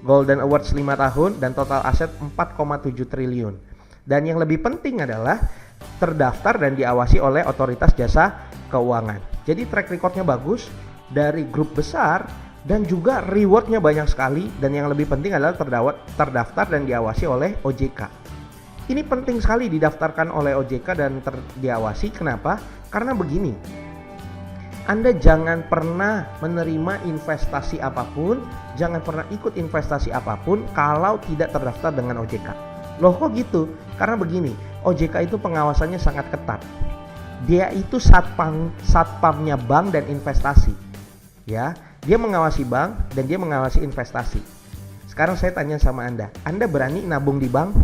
Golden Awards 5 tahun dan total aset 4,7 triliun. Dan yang lebih penting adalah terdaftar dan diawasi oleh otoritas jasa keuangan. Jadi track recordnya bagus dari grup besar dan juga rewardnya banyak sekali, dan yang lebih penting adalah terdaftar dan diawasi oleh OJK. Ini penting sekali didaftarkan oleh OJK dan diawasi. Kenapa? Karena begini, Anda jangan pernah menerima investasi apapun, jangan pernah ikut investasi apapun kalau tidak terdaftar dengan OJK. Loh kok gitu? Karena begini, OJK itu pengawasannya sangat ketat. Dia itu satpamnya bank dan investasi. Ya, dia mengawasi bank dan dia mengawasi investasi. Sekarang saya tanya sama Anda berani nabung di bank?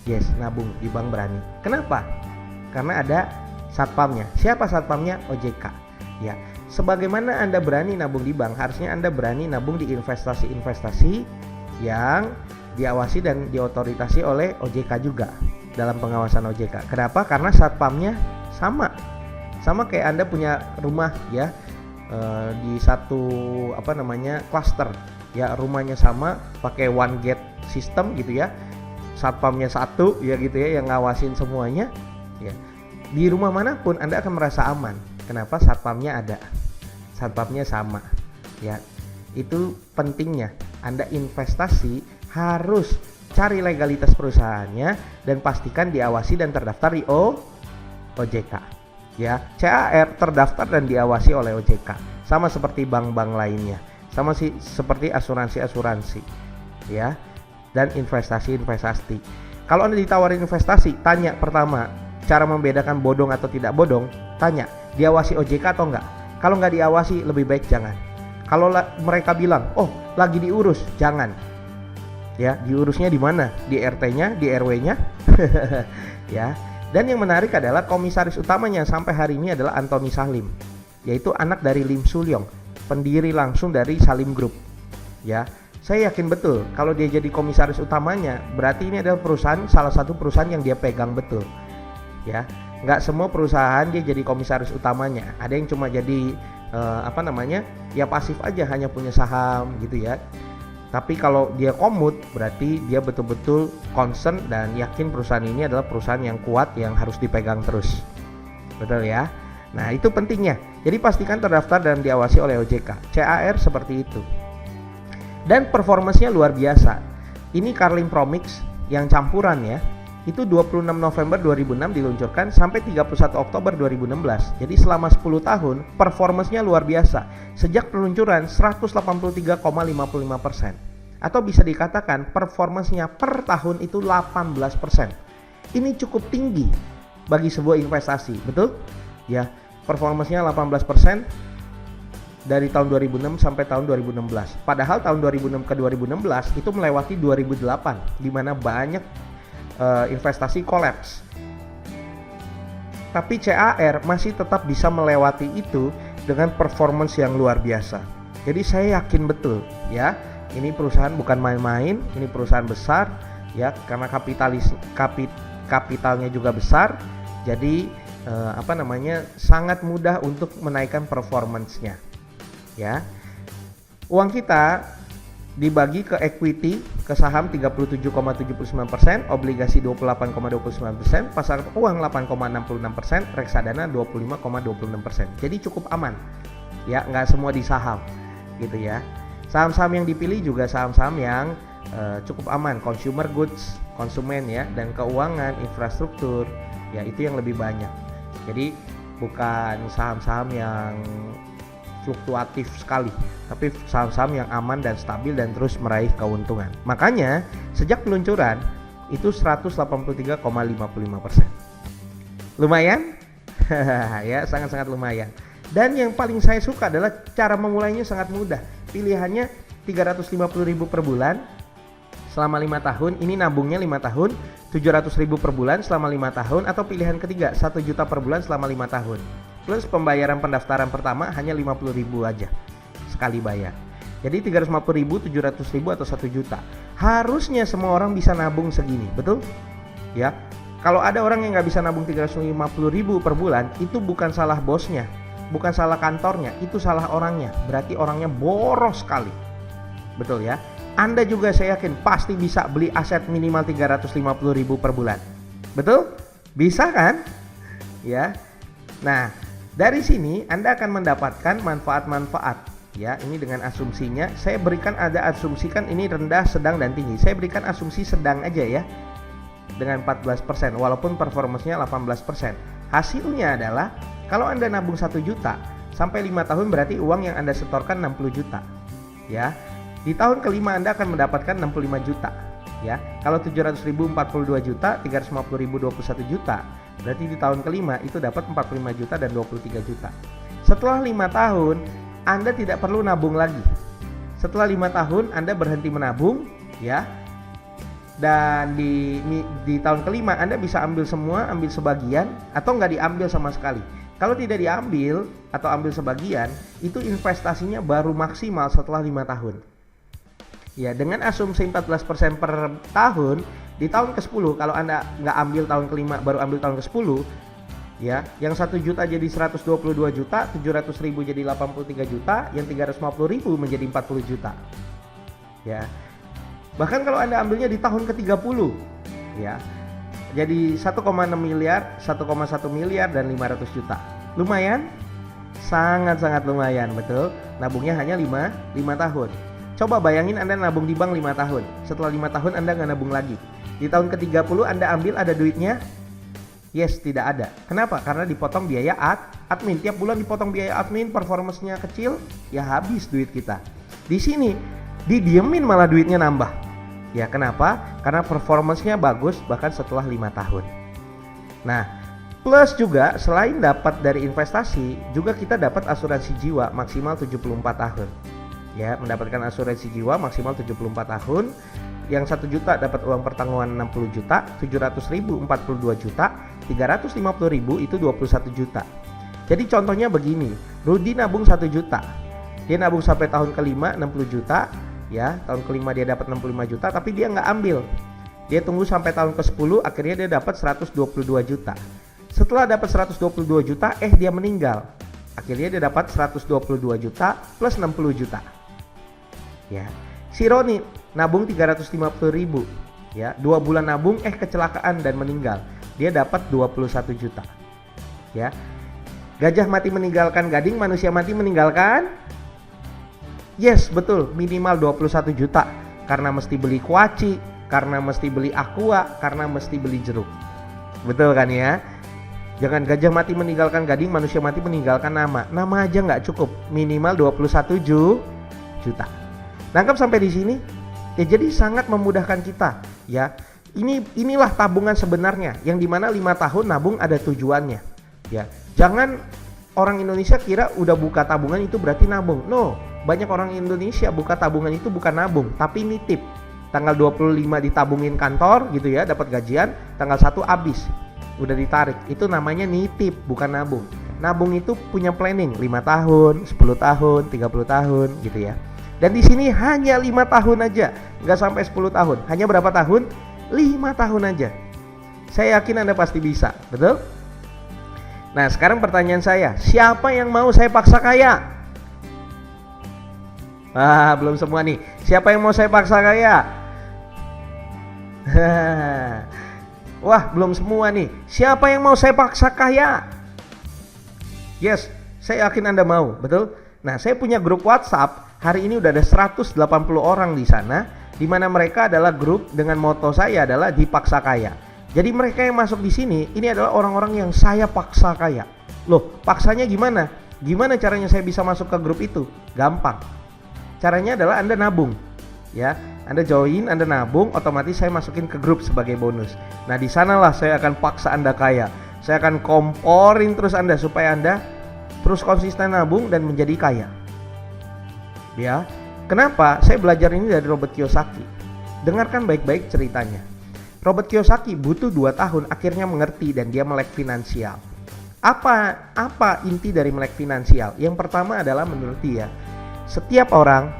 Yes, nabung di bank berani. Kenapa? Karena ada satpamnya. Siapa satpamnya? OJK. Ya, sebagaimana Anda berani nabung di bank, harusnya Anda berani nabung di investasi-investasi yang diawasi dan diotoritasi oleh OJK juga dalam pengawasan OJK. Kenapa? Karena satpamnya sama kayak Anda punya rumah, ya, di satu cluster, ya, rumahnya sama, pakai one gate system gitu ya. Satpamnya satu, ya gitu ya, yang ngawasin semuanya, ya. Di rumah manapun Anda akan merasa aman. Kenapa? Satpamnya ada, satpamnya sama, ya. Itu pentingnya. Anda investasi harus cari legalitas perusahaannya dan pastikan diawasi dan terdaftar di OJK. Ya, CAR terdaftar dan diawasi oleh OJK. Sama seperti bank-bank lainnya, sama seperti asuransi-asuransi, ya. Dan investasi. Kalau Anda ditawarin investasi, tanya pertama, cara membedakan bodong atau tidak bodong, tanya, diawasi OJK atau enggak? Kalau enggak diawasi, lebih baik jangan. Kalau mereka bilang, oh lagi diurus, jangan. Ya, diurusnya di mana? Di RT-nya, di RW-nya. Ya. Dan yang menarik adalah komisaris utamanya sampai hari ini adalah Antoni Salim, yaitu anak dari Lim Sulyong, pendiri langsung dari Salim Group. Ya. Saya yakin betul kalau dia jadi komisaris utamanya, berarti ini adalah salah satu perusahaan yang dia pegang betul. Ya, nggak semua perusahaan dia jadi komisaris utamanya. Ada yang cuma jadi ya pasif aja, hanya punya saham gitu ya. Tapi kalau dia komut, berarti dia betul-betul concern dan yakin perusahaan ini adalah perusahaan yang kuat yang harus dipegang terus. Betul ya? Nah, itu pentingnya. Jadi pastikan terdaftar dan diawasi oleh OJK. CAR seperti itu. Dan performanya luar biasa. Ini Carlin Promix yang campuran ya. Itu 26 November 2006 diluncurkan sampai 31 Oktober 2016. Jadi selama 10 tahun performanya luar biasa. Sejak peluncuran 183,55%. Atau bisa dikatakan performanya per tahun itu 18%. Ini cukup tinggi bagi sebuah investasi, betul? Ya, performanya 18% dari tahun 2006 sampai tahun 2016. Padahal tahun 2006 ke 2016 itu melewati 2008 di mana banyak investasi kolaps. Tapi CAR masih tetap bisa melewati itu dengan performance yang luar biasa. Jadi saya yakin betul ya, ini perusahaan bukan main-main, ini perusahaan besar ya, karena kapitalnya juga besar. Jadi sangat mudah untuk menaikkan performance-nya. Ya, uang kita dibagi ke equity, ke saham 37,79%, obligasi 28,29%, pasar uang 8,66%, reksadana 25,26%. Jadi cukup aman. Ya, nggak semua di saham, gitu ya. Saham-saham yang dipilih juga saham-saham yang cukup aman, consumer goods, konsumen ya, dan keuangan, infrastruktur, ya itu yang lebih banyak. Jadi bukan saham-saham yang fluktuatif sekali, tapi saham-saham yang aman dan stabil dan terus meraih keuntungan. Makanya sejak peluncuran itu 183,55%. Lumayan? Ya, sangat-sangat lumayan. Dan yang paling saya suka adalah cara memulainya sangat mudah. Pilihannya 350.000 per bulan selama 5 tahun. Ini nabungnya 5 tahun, 700.000 per bulan selama 5 tahun. Atau pilihan ketiga 1 juta per bulan selama 5 tahun. Plus pembayaran pendaftaran pertama hanya 50.000 aja sekali bayar. Jadi 350.000, 700.000 atau 1 juta. Harusnya semua orang bisa nabung segini, betul? Ya. Kalau ada orang yang nggak bisa nabung 350.000 per bulan, itu bukan salah bosnya, bukan salah kantornya, itu salah orangnya. Berarti orangnya boros sekali. Betul ya? Anda juga saya yakin pasti bisa beli aset minimal 350.000 per bulan. Betul? Bisa kan? Ya. Nah, dari sini Anda akan mendapatkan manfaat-manfaat. Ya, ini dengan asumsinya saya berikan, ada asumsikan ini rendah, sedang dan tinggi. Saya berikan asumsi sedang aja ya. Dengan 14%, walaupun performance-nya 18%. Hasilnya adalah kalau Anda nabung 1 juta sampai 5 tahun berarti uang yang Anda setorkan 60 juta. Ya. Di tahun kelima Anda akan mendapatkan 65 juta. Ya. Kalau 700.000 42 juta, 350.000 21 juta. Berarti di tahun kelima itu dapat 45 juta dan 23 juta. Setelah 5 tahun Anda tidak perlu nabung lagi. Setelah 5 tahun Anda berhenti menabung, ya. Dan di tahun kelima Anda bisa ambil semua, ambil sebagian, atau nggak diambil sama sekali. Kalau tidak diambil atau ambil sebagian, itu investasinya baru maksimal setelah 5 tahun. Ya, dengan asumsi 14% per tahun, di tahun ke-10 kalau Anda nggak ambil tahun kelima, baru ambil tahun ke-10, ya, yang 1 juta jadi 122 juta, 700.000 jadi 83 juta, yang 350.000 menjadi 40 juta. Ya. Bahkan kalau Anda ambilnya di tahun ke-30, ya, jadi 1,6 miliar, 1,1 miliar dan 500 juta. Lumayan? Sangat-sangat lumayan, betul. Nabungnya hanya 5 tahun. Coba bayangin Anda nabung di bank 5 tahun. Setelah 5 tahun Anda nggak nabung lagi. Di tahun ke-30 Anda ambil, ada duitnya? Yes, tidak ada. Kenapa? Karena dipotong biaya admin. Tiap bulan dipotong biaya admin, performance-nya kecil, ya habis duit kita. Di sini didiemin malah duitnya nambah. Ya, kenapa? Karena performance-nya bagus bahkan setelah 5 tahun. Nah, plus juga selain dapat dari investasi, juga kita dapat asuransi jiwa maksimal 74 tahun. Ya, mendapatkan asuransi jiwa maksimal 74 tahun. Yang 1 juta dapat uang pertanggungan 60 juta, 700.000 42 juta, 350.000 itu 21 juta. Jadi contohnya begini, Rudy nabung 1 juta. Dia nabung sampai tahun kelima 60 juta. Ya, tahun kelima dia dapat 65 juta, tapi dia nggak ambil. Dia tunggu sampai tahun ke-10, akhirnya dia dapat 122 juta. Setelah dapat 122 juta, dia meninggal. Akhirnya dia dapat 122 juta plus 60 juta. Ya, si Roni nabung 350.000. Ya, 2 bulan nabung, kecelakaan dan meninggal. Dia dapat 21 juta. Ya, gajah mati meninggalkan gading, manusia mati meninggalkan. Yes, betul, minimal 21 juta. Karena mesti beli kuaci, karena mesti beli aqua, karena mesti beli jeruk. Betul kan ya? Jangan gajah mati meninggalkan gading, manusia mati meninggalkan nama. Nama aja nggak cukup, minimal 21 juta. Nangkap sampai di sini? Ya, jadi sangat memudahkan kita. Ya, inilah tabungan sebenarnya, yang dimana 5 tahun nabung ada tujuannya. Ya, jangan orang Indonesia kira udah buka tabungan itu berarti nabung. No. Banyak orang Indonesia buka tabungan itu bukan nabung, tapi nitip. Tanggal 25 ditabungin kantor gitu ya, dapat gajian, tanggal 1 habis. Udah ditarik. Itu namanya nitip, bukan nabung. Nabung itu punya planning 5 tahun, 10 tahun, 30 tahun gitu ya. Dan di sini hanya 5 tahun aja, nggak sampai 10 tahun. Hanya berapa tahun? 5 tahun aja. Saya yakin Anda pasti bisa, betul? Nah, sekarang pertanyaan saya, siapa yang mau saya paksa kaya? Belum semua nih. Siapa yang mau saya paksa kaya? Wah, belum semua nih. Siapa yang mau saya paksa kaya? Yes, saya yakin Anda mau, betul? Nah, saya punya grup WhatsApp. Hari ini udah ada 180 orang di sana, di mana mereka adalah grup dengan moto saya adalah dipaksa kaya. Jadi mereka yang masuk di sini, ini adalah orang-orang yang saya paksa kaya. Loh, paksanya gimana? Gimana caranya saya bisa masuk ke grup itu? Gampang. Caranya adalah Anda nabung. Ya, Anda join, Anda nabung, otomatis saya masukin ke grup sebagai bonus. Nah, di sanalah saya akan paksa Anda kaya. Saya akan komporin terus Anda supaya Anda terus konsisten nabung dan menjadi kaya. Ya, kenapa? Saya belajar ini dari Robert Kiyosaki. Dengarkan baik-baik ceritanya. Robert Kiyosaki butuh 2 tahun akhirnya mengerti dan dia melek finansial. Apa inti dari melek finansial? Yang pertama adalah menurut dia, setiap orang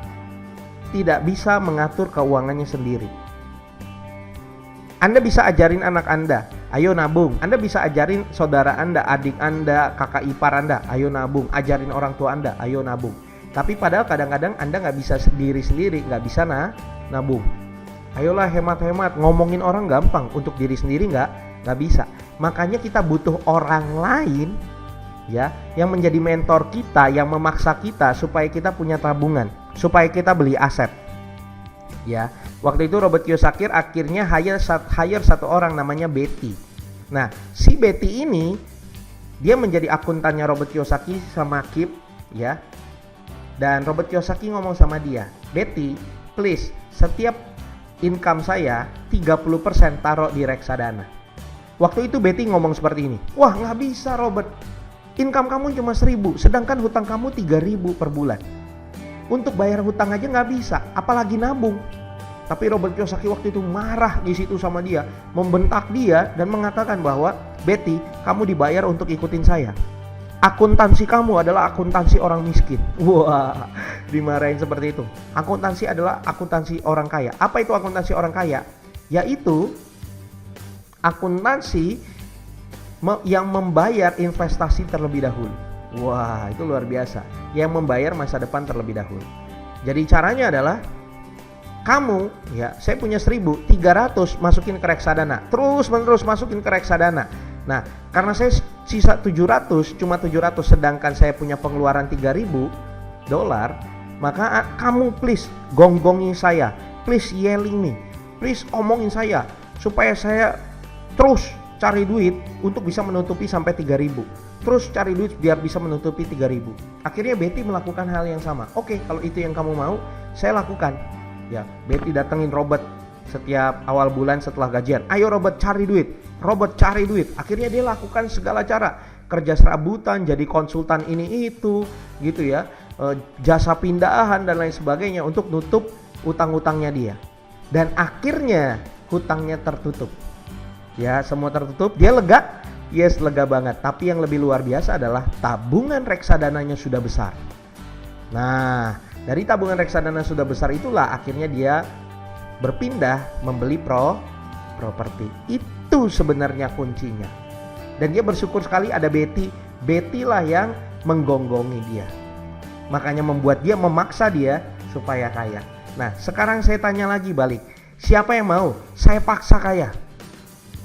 tidak bisa mengatur keuangannya sendiri. Anda bisa ajarin anak Anda, ayo nabung. Anda bisa ajarin saudara Anda, adik Anda, kakak ipar Anda, ayo nabung. Ajarin orang tua Anda, ayo nabung. Tapi padahal kadang-kadang Anda nggak bisa sendiri-sendiri, nggak bisa nabung. Ayolah hemat-hemat, ngomongin orang gampang, untuk diri sendiri nggak bisa. Makanya kita butuh orang lain ya, yang menjadi mentor kita, yang memaksa kita supaya kita punya tabungan, supaya kita beli aset. Ya, waktu itu Robert Kiyosaki akhirnya hire satu orang namanya Betty. Nah, si Betty ini dia menjadi akuntannya Robert Kiyosaki sama Kip, ya. Dan Robert Kiyosaki ngomong sama dia, "Betty, please, setiap income saya 30% taruh di reksadana." Waktu itu Betty ngomong seperti ini, "Wah, nggak bisa Robert. Income kamu cuma 1.000, sedangkan hutang kamu 3.000 per bulan. Untuk bayar hutang aja nggak bisa, apalagi nabung." Tapi Robert Kiyosaki waktu itu marah di situ sama dia, membentak dia dan mengatakan bahwa, "Betty, kamu dibayar untuk ikutin saya. Akuntansi kamu adalah akuntansi orang miskin." Wah, dimarahin seperti itu. Akuntansi adalah akuntansi orang kaya. Apa itu akuntansi orang kaya? Yaitu akuntansi yang membayar investasi terlebih dahulu. Wah, itu luar biasa. Yang membayar masa depan terlebih dahulu. Jadi caranya adalah kamu, ya, saya punya 1.300 masukin ke reksadana, terus menerus masukin ke reksadana. Nah, karena saya sisa 700, cuma 700, sedangkan saya punya pengeluaran $3.000, maka kamu please gonggongin saya, please yelling me, please omongin saya supaya saya terus cari duit untuk bisa menutupi sampai 3.000. Terus cari duit biar bisa menutupi 3.000. Akhirnya Betty melakukan hal yang sama. Oke, kalau itu yang kamu mau, saya lakukan. Ya, Betty datengin Robert setiap awal bulan setelah gajian. "Ayo Robert, cari duit. Robert, cari duit." Akhirnya dia lakukan segala cara. Kerja serabutan, jadi konsultan ini itu, gitu ya. Jasa pindahan dan lain sebagainya untuk nutup utang-utangnya dia. Dan akhirnya hutangnya tertutup. Ya, semua tertutup, dia lega. Yes, lega banget. Tapi yang lebih luar biasa adalah tabungan reksadananya sudah besar. Nah, dari tabungan reksadana sudah besar itulah akhirnya dia berpindah membeli properti. Itu sebenarnya kuncinya. Dan dia bersyukur sekali ada Betty. Betty lah yang menggonggongi dia. Makanya membuat dia, memaksa dia supaya kaya. Nah, sekarang saya tanya lagi balik. Siapa yang mau? Saya paksa kaya.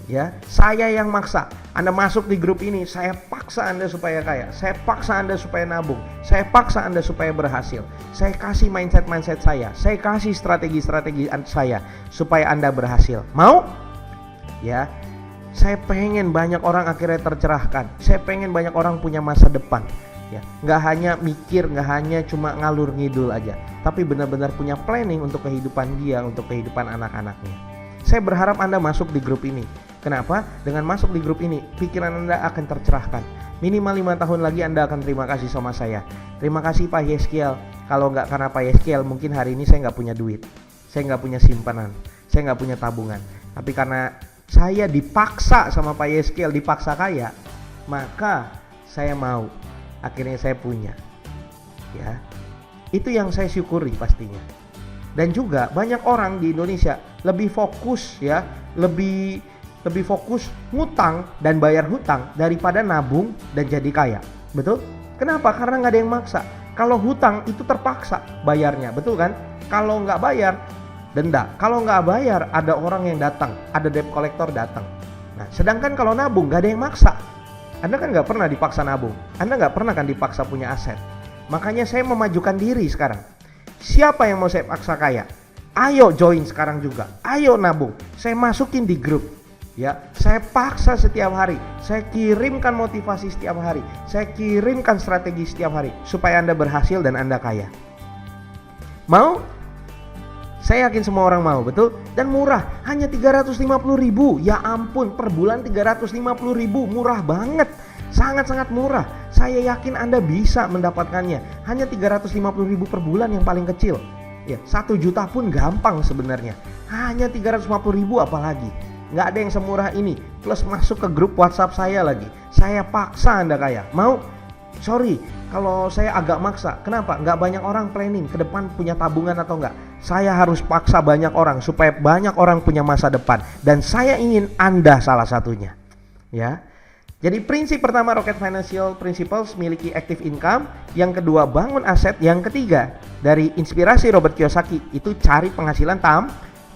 Ya, saya yang maksa. Anda masuk di grup ini, saya paksa Anda supaya kaya. Saya paksa Anda supaya nabung. Saya paksa Anda supaya berhasil. Saya kasih mindset saya. Saya kasih strategi saya supaya Anda berhasil. Mau? Ya. Saya pengen banyak orang akhirnya tercerahkan. Saya pengen banyak orang punya masa depan. Ya, nggak hanya mikir, nggak hanya cuma ngalur ngidul aja, tapi benar-benar punya planning untuk kehidupan dia, untuk kehidupan anak-anaknya. Saya berharap Anda masuk di grup ini. Kenapa? Dengan masuk di grup ini, pikiran Anda akan tercerahkan. Minimal 5 tahun lagi Anda akan terima kasih sama saya. Terima kasih Pak Yeskiel. Kalau nggak karena Pak Yeskiel, mungkin hari ini saya nggak punya duit. Saya nggak punya simpanan. Saya nggak punya tabungan. Tapi karena saya dipaksa sama Pak Yeskiel, dipaksa kaya, maka saya mau. Akhirnya saya punya. Ya, itu yang saya syukuri pastinya. Dan juga banyak orang di Indonesia lebih fokus ya, lebih fokus ngutang dan bayar hutang daripada nabung dan jadi kaya. Betul? Kenapa? Karena nggak ada yang maksa. Kalau hutang itu terpaksa bayarnya, betul kan? Kalau nggak bayar, denda. Kalau nggak bayar, ada orang yang datang, ada debt collector datang. Nah, sedangkan kalau nabung nggak ada yang maksa. Anda kan nggak pernah dipaksa nabung. Anda nggak pernah kan dipaksa punya aset. Makanya saya memajukan diri sekarang. Siapa yang mau saya paksa kaya? Ayo join sekarang juga. Ayo nabung. Saya masukin di grup. Ya, saya paksa setiap hari. Saya kirimkan motivasi setiap hari. Saya kirimkan strategi setiap hari supaya Anda berhasil dan Anda kaya. Mau? Saya yakin semua orang mau, betul? Dan murah, hanya 350.000. Ya ampun, per bulan 350.000, murah banget. Sangat-sangat murah. Saya yakin Anda bisa mendapatkannya. Hanya 350.000 per bulan yang paling kecil. Ya, 1 juta pun gampang sebenarnya. Hanya 350.000 apalagi. Nggak ada yang semurah ini. Plus masuk ke grup WhatsApp saya lagi. Saya paksa Anda kaya. Mau? Sorry, kalau saya agak maksa. Kenapa? Nggak banyak orang planning ke depan punya tabungan atau enggak. Saya harus paksa banyak orang supaya banyak orang punya masa depan. Dan saya ingin Anda salah satunya. Ya. Jadi prinsip pertama Rocket Financial Principles, miliki active income. Yang kedua, bangun aset. Yang ketiga, dari inspirasi Robert Kiyosaki, itu cari penghasilan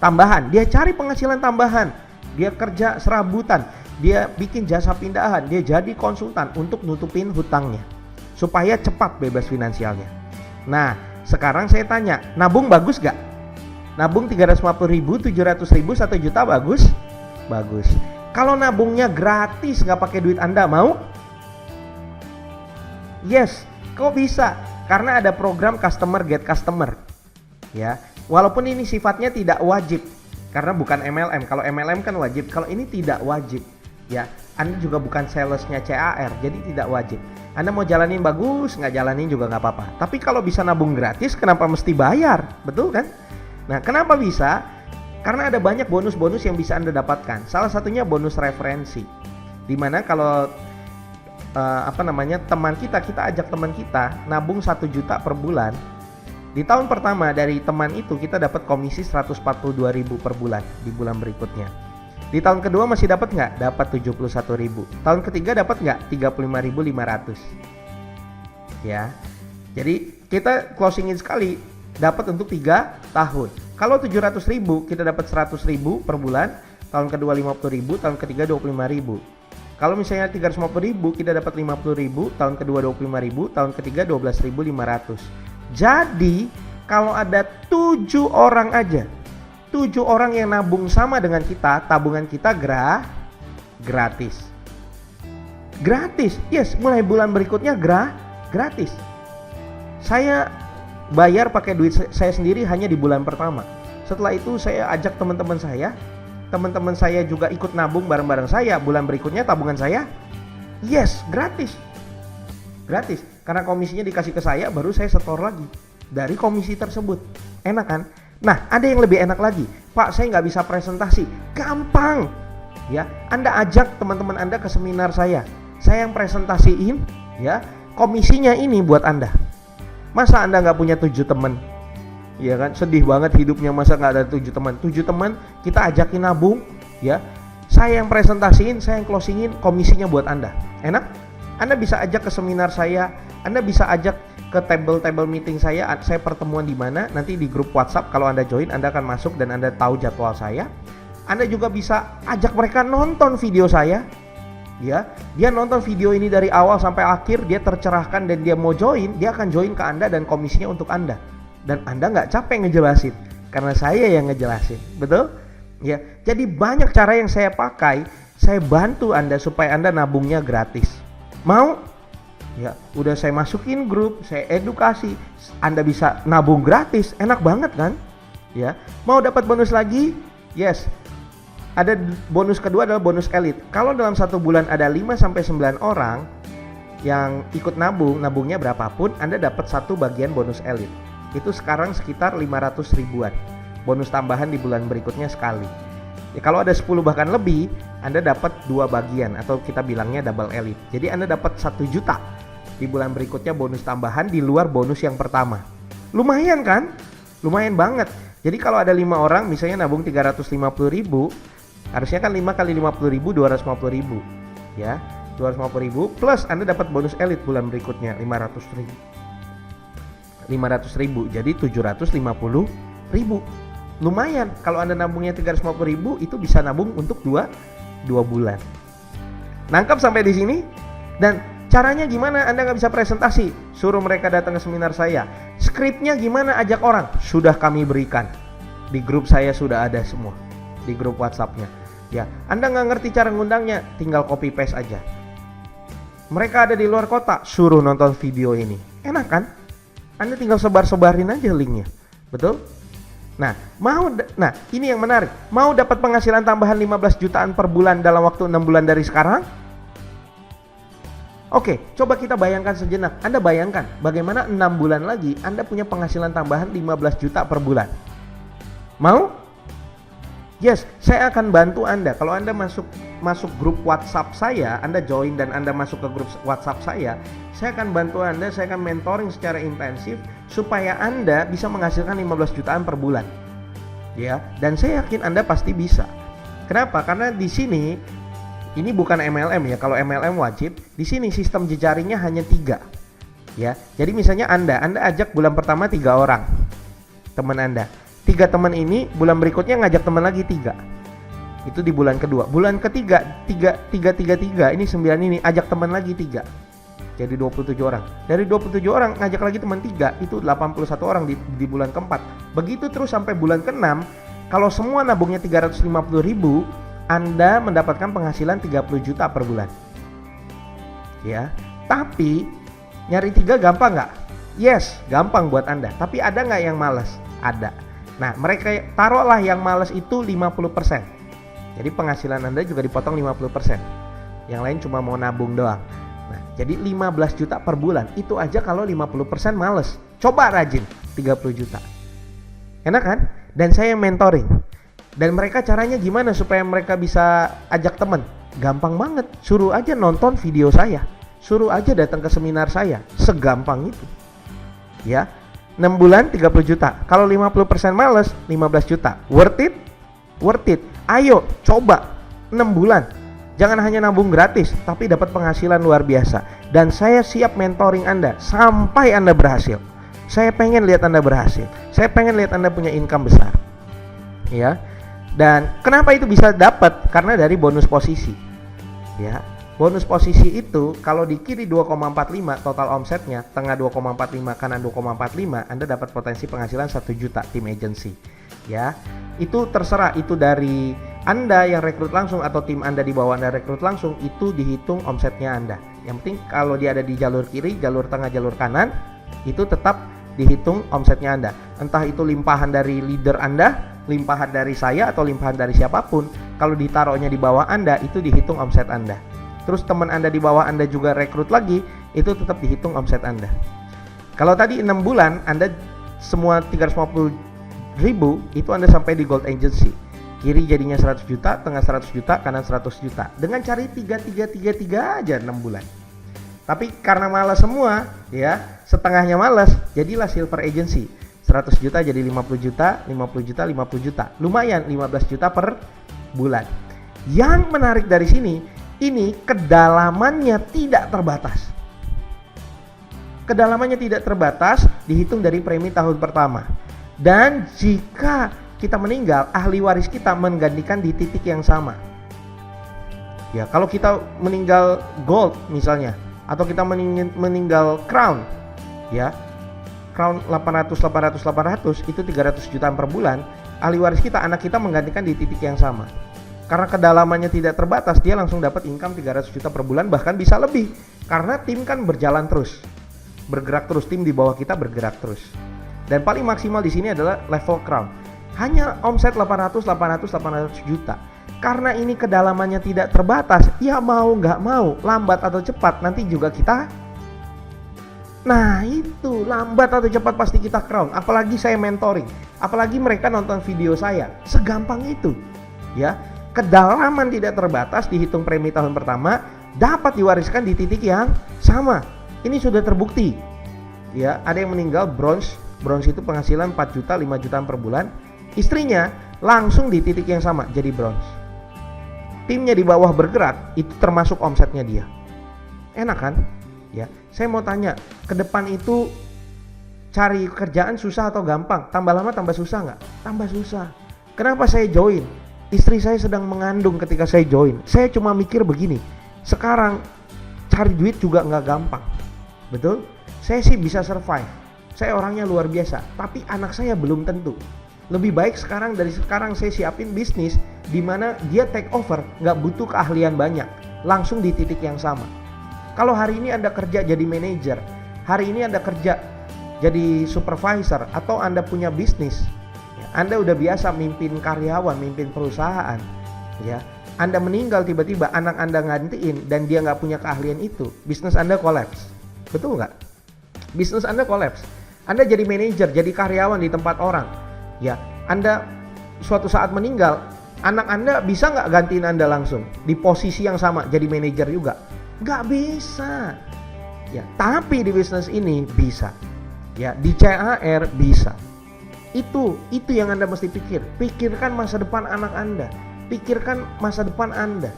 tambahan. Dia cari penghasilan tambahan. Dia kerja serabutan. Dia bikin jasa pindahan. Dia jadi konsultan untuk nutupin hutangnya supaya cepat bebas finansialnya. Nah, sekarang saya tanya, nabung bagus gak? Nabung 350.000, 700.000, 1 juta bagus? Bagus. Kalau nabungnya gratis gak pakai duit Anda, mau? Yes. Kok bisa? Karena ada program customer get customer. Ya, walaupun ini sifatnya tidak wajib karena bukan MLM. Kalau MLM kan wajib, kalau ini tidak wajib. Ya, Anda juga bukan salesnya CAR, jadi tidak wajib. Anda mau jalanin bagus, nggak jalanin juga nggak apa-apa. Tapi kalau bisa nabung gratis, kenapa mesti bayar? Betul kan? Nah, kenapa bisa? Karena ada banyak bonus-bonus yang bisa Anda dapatkan. Salah satunya bonus referensi. Dimana kalau teman kita ajak teman kita nabung 1 juta per bulan. Di tahun pertama dari teman itu kita dapat komisi 142.000 per bulan di bulan berikutnya. Di tahun kedua masih dapat nggak? Dapat 71.000. Tahun ketiga dapat nggak? 35.500. Ya. Jadi kita closingin sekali dapat untuk 3 tahun. Kalau 700.000 kita dapat 100.000 per bulan. Tahun kedua 50.000, tahun ketiga 25.000. Kalau misalnya 350.000 kita dapat 50.000, tahun kedua 25.000, tahun ketiga 12.500. Jadi kalau ada 7 orang aja, 7 orang yang nabung sama dengan kita, tabungan kita gratis. Gratis, yes, mulai bulan berikutnya gratis. Saya bayar pakai duit saya sendiri hanya di bulan pertama. Setelah itu saya ajak teman-teman saya juga ikut nabung bareng-bareng saya. Bulan berikutnya tabungan saya, yes, gratis. Karena komisinya dikasih ke saya, baru saya setor lagi dari komisi tersebut. Enak kan? Nah, ada yang lebih enak lagi. Pak, saya nggak bisa presentasi. Gampang. Ya, Anda ajak teman-teman Anda ke seminar saya. Saya yang presentasiin, ya. Komisinya ini buat Anda. Masa Anda nggak punya 7 teman? Ya kan, sedih banget hidupnya masa nggak ada 7 teman. 7 teman kita ajakin nabung, ya. Saya yang presentasiin, saya yang closingin, komisinya buat Anda. Enak? Anda bisa ajak ke seminar saya, Anda bisa ajak ke table meeting saya pertemuan di mana, nanti di grup WhatsApp kalau Anda join, Anda akan masuk dan Anda tahu jadwal saya. Anda juga bisa ajak mereka nonton video saya. Ya, dia nonton video ini dari awal sampai akhir, dia tercerahkan dan dia mau join, dia akan join ke Anda dan komisinya untuk Anda. Dan Anda nggak capek ngejelasin, karena saya yang ngejelasin, betul? Ya, jadi banyak cara yang saya pakai, saya bantu Anda supaya Anda nabungnya gratis. Mau? Ya, udah saya masukin grup, saya edukasi, Anda bisa nabung gratis, enak banget kan? Ya, mau dapat bonus lagi? Yes. Ada bonus kedua adalah bonus elit. Kalau dalam 1 bulan ada 5-9 orang yang ikut nabungnya berapapun, Anda dapat 1 bagian bonus elit. Itu sekarang sekitar 500 ribuan. Bonus tambahan di bulan berikutnya sekali. Ya, kalau ada 10 bahkan lebih, Anda dapat 2 bagian atau kita bilangnya double elit. Jadi Anda dapat 1 juta di bulan berikutnya bonus tambahan di luar bonus yang pertama. Lumayan kan? Lumayan banget. Jadi kalau ada 5 orang misalnya nabung 350.000, harusnya kan 5 kali 50.000 250.000. Ya, 250.000 plus Anda dapat bonus elit bulan berikutnya 500.000. 500.000 jadi 750.000. Lumayan. Kalau Anda nabungnya 350.000 itu bisa nabung untuk 2 bulan. Nangkap sampai di sini? Dan caranya gimana? Anda nggak bisa presentasi, suruh mereka datang ke seminar saya. Skripnya gimana? Ajak orang. Sudah kami berikan. Di grup saya sudah ada semua. Di grup WhatsApp-nya. Ya, Anda nggak ngerti cara ngundangnya, tinggal copy paste aja. Mereka ada di luar kota, suruh nonton video ini. Enak kan? Anda tinggal sebar-sebarin aja linknya. Betul? Nah, ini yang menarik. Mau dapat penghasilan tambahan 15 jutaan per bulan dalam waktu 6 bulan dari sekarang? Oke, coba kita bayangkan sejenak. Anda bayangkan bagaimana 6 bulan lagi Anda punya penghasilan tambahan 15 juta per bulan. Mau? Yes, saya akan bantu Anda. Kalau Anda masuk grup WhatsApp saya, Anda join dan Anda masuk ke grup WhatsApp saya akan bantu Anda, saya akan mentoring secara intensif supaya Anda bisa menghasilkan 15 jutaan per bulan. Ya, dan saya yakin Anda pasti bisa. Kenapa? Karena di sini ini bukan MLM ya. Kalau MLM wajib, di sini sistem jejaringnya hanya 3. Ya. Jadi misalnya Anda ajak bulan pertama 3 orang teman Anda. 3 teman ini bulan berikutnya ngajak teman lagi 3. Itu di bulan kedua. Bulan ketiga 3 ini 9 ini ajak teman lagi 3. Jadi 27 orang. Dari 27 orang ngajak lagi teman 3, itu 81 orang di bulan keempat. Begitu terus sampai bulan ke-6, kalau semua nabungnya 350.000, Anda mendapatkan penghasilan 30 juta per bulan. Ya. Tapi nyari 3 gampang nggak? Yes, gampang buat Anda. Tapi ada nggak yang malas? Ada. Nah, mereka taruhlah yang malas itu 50%. Jadi penghasilan Anda juga dipotong 50%. Yang lain cuma mau nabung doang. Nah, jadi 15 juta per bulan. Itu aja kalau 50% males. Coba rajin 30 juta. Enak kan? Dan saya mentoring. Dan mereka caranya gimana supaya mereka bisa ajak teman? Gampang banget. Suruh aja nonton video saya. Suruh aja datang ke seminar saya. Segampang itu. Ya. 6 bulan 30 juta. Kalau 50% males 15 juta. Worth it? Worth it. Ayo coba 6 bulan. Jangan hanya nabung gratis, tapi dapat penghasilan luar biasa. Dan saya siap mentoring Anda sampai Anda berhasil. Saya pengen lihat Anda berhasil. Saya pengen lihat Anda punya income besar. Ya. Dan kenapa itu bisa dapat? Karena dari bonus posisi. Ya. Bonus posisi itu kalau di kiri 2,45 total omsetnya, tengah 2,45, kanan 2,45, Anda dapat potensi penghasilan 1 juta tim agency. Ya. Itu terserah, itu dari Anda yang rekrut langsung atau tim Anda di bawah Anda rekrut langsung, itu dihitung omsetnya Anda. Yang penting kalau dia ada di jalur kiri, jalur tengah, jalur kanan, itu tetap dihitung omsetnya Anda. Entah itu limpahan dari leader Anda, limpahan dari saya, atau limpahan dari siapapun, kalau ditaruhnya di bawah Anda, itu dihitung omset Anda. Terus teman Anda di bawah Anda juga rekrut lagi, itu tetap dihitung omset Anda. Kalau tadi 6 bulan Anda semua 350.000, itu Anda sampai di gold agency. Kiri jadinya 100 juta, tengah 100 juta, kanan 100 juta. Dengan cari 3 aja 6 bulan. Tapi karena malas semua, ya, setengahnya malas, jadilah silver agency. 100 juta jadi 50 juta, 50 juta, 50 juta. Lumayan 15 juta per bulan. Yang menarik dari sini, ini kedalamannya tidak terbatas. Kedalamannya tidak terbatas, dihitung dari premi tahun pertama. Dan jika kita meninggal, ahli waris kita menggantikan di titik yang sama. Ya, kalau kita meninggal gold misalnya, atau kita meninggal crown, ya, crown 800 itu 300 jutaan per bulan, ahli waris kita, anak kita menggantikan di titik yang sama. Karena kedalamannya tidak terbatas, dia langsung dapat income 300 juta per bulan, bahkan bisa lebih. Karena tim kan berjalan terus, bergerak terus, tim di bawah kita bergerak terus. Dan paling maksimal di sini adalah level crown. Hanya omset 800 juta. Karena ini kedalamannya tidak terbatas, ya mau nggak mau, lambat atau cepat nanti juga kita. Nah itu, lambat atau cepat pasti kita crown. Apalagi saya mentoring, apalagi mereka nonton video saya, segampang itu. Ya, kedalaman tidak terbatas, dihitung premi tahun pertama, dapat diwariskan di titik yang sama. Ini sudah terbukti. Ya, ada yang meninggal bronze itu penghasilan 4 juta, 5 jutaan per bulan. Istrinya langsung di titik yang sama jadi bronze. Timnya di bawah bergerak, itu termasuk omsetnya dia. Enak kan? Ya, saya mau tanya, ke depan itu cari kerjaan susah atau gampang? Tambah lama tambah susah nggak? Tambah susah. Kenapa saya join? Istri saya sedang mengandung ketika saya join. Saya cuma mikir begini, sekarang cari duit juga nggak gampang. Betul? Saya sih bisa survive. Saya orangnya luar biasa, tapi anak saya belum tentu. Lebih baik dari sekarang saya siapin bisnis di mana dia take over, nggak butuh keahlian banyak, langsung di titik yang sama. Kalau hari ini Anda kerja jadi manajer, hari ini Anda kerja jadi supervisor, atau Anda punya bisnis, ya, Anda udah biasa mimpin karyawan, mimpin perusahaan, ya. Anda meninggal tiba-tiba anak Anda gantiin dan dia nggak punya keahlian itu, bisnis Anda kolaps. Betul nggak? Bisnis Anda kolaps. Anda jadi manajer, jadi karyawan di tempat orang, ya. Anda suatu saat meninggal, anak Anda bisa nggak gantiin Anda langsung di posisi yang sama, jadi manajer juga? Nggak bisa, ya. Tapi di bisnis ini bisa, ya. Di CAR bisa. Itu yang Anda mesti pikirkan masa depan anak Anda. Pikirkan masa depan Anda,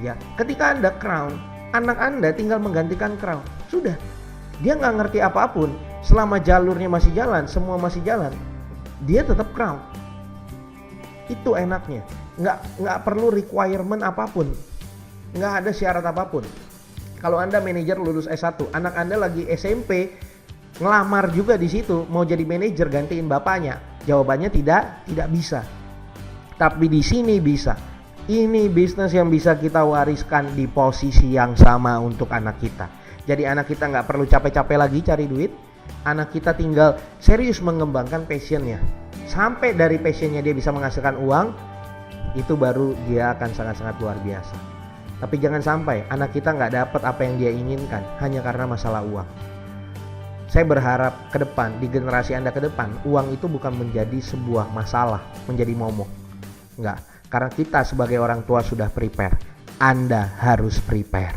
ya. Ketika Anda crown, anak Anda tinggal menggantikan crown. Sudah, dia nggak ngerti apapun. Selama jalurnya masih jalan, semua masih jalan, dia tetap crown. Itu enaknya. Nggak perlu requirement apapun, nggak ada syarat apapun. Kalau Anda manajer lulus S1, anak Anda lagi SMP, ngelamar juga di situ, mau jadi manajer gantiin bapaknya, jawabannya tidak bisa. Tapi di sini bisa. Ini bisnis yang bisa kita wariskan di posisi yang sama untuk anak kita. Jadi anak kita nggak perlu capek-capek lagi cari duit. Anak kita tinggal serius mengembangkan passionnya. Sampai dari passionnya dia bisa menghasilkan uang, itu baru dia akan sangat-sangat luar biasa. Tapi jangan sampai anak kita nggak dapat apa yang dia inginkan hanya karena masalah uang. Saya berharap ke depan, di generasi Anda ke depan, uang itu bukan menjadi sebuah masalah, menjadi momok. Enggak, karena kita sebagai orang tua sudah prepare. Anda harus prepare,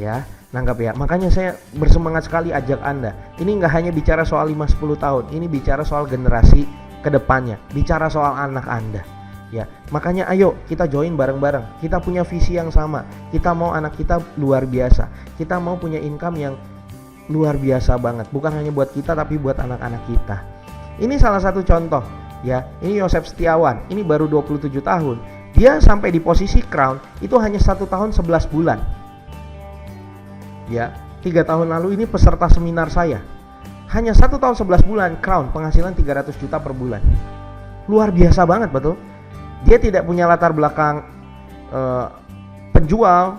ya, nanggap ya. Makanya saya bersemangat sekali ajak Anda. Ini nggak hanya bicara soal 5-10 tahun, ini bicara soal generasi kedepannya, bicara soal anak Anda, ya. Makanya ayo kita join bareng-bareng. Kita punya visi yang sama. Kita mau anak kita luar biasa. Kita mau punya income yang luar biasa banget. Bukan hanya buat kita tapi buat anak-anak kita. Ini salah satu contoh. Ya, ini Yosef Setiawan, ini baru 27 tahun. Dia sampai di posisi crown itu hanya 1 tahun 11 bulan. Ya, 3 tahun lalu ini peserta seminar saya. Hanya 1 tahun 11 bulan crown, penghasilan 300 juta per bulan. Luar biasa banget, betul? Dia tidak punya latar belakang penjual,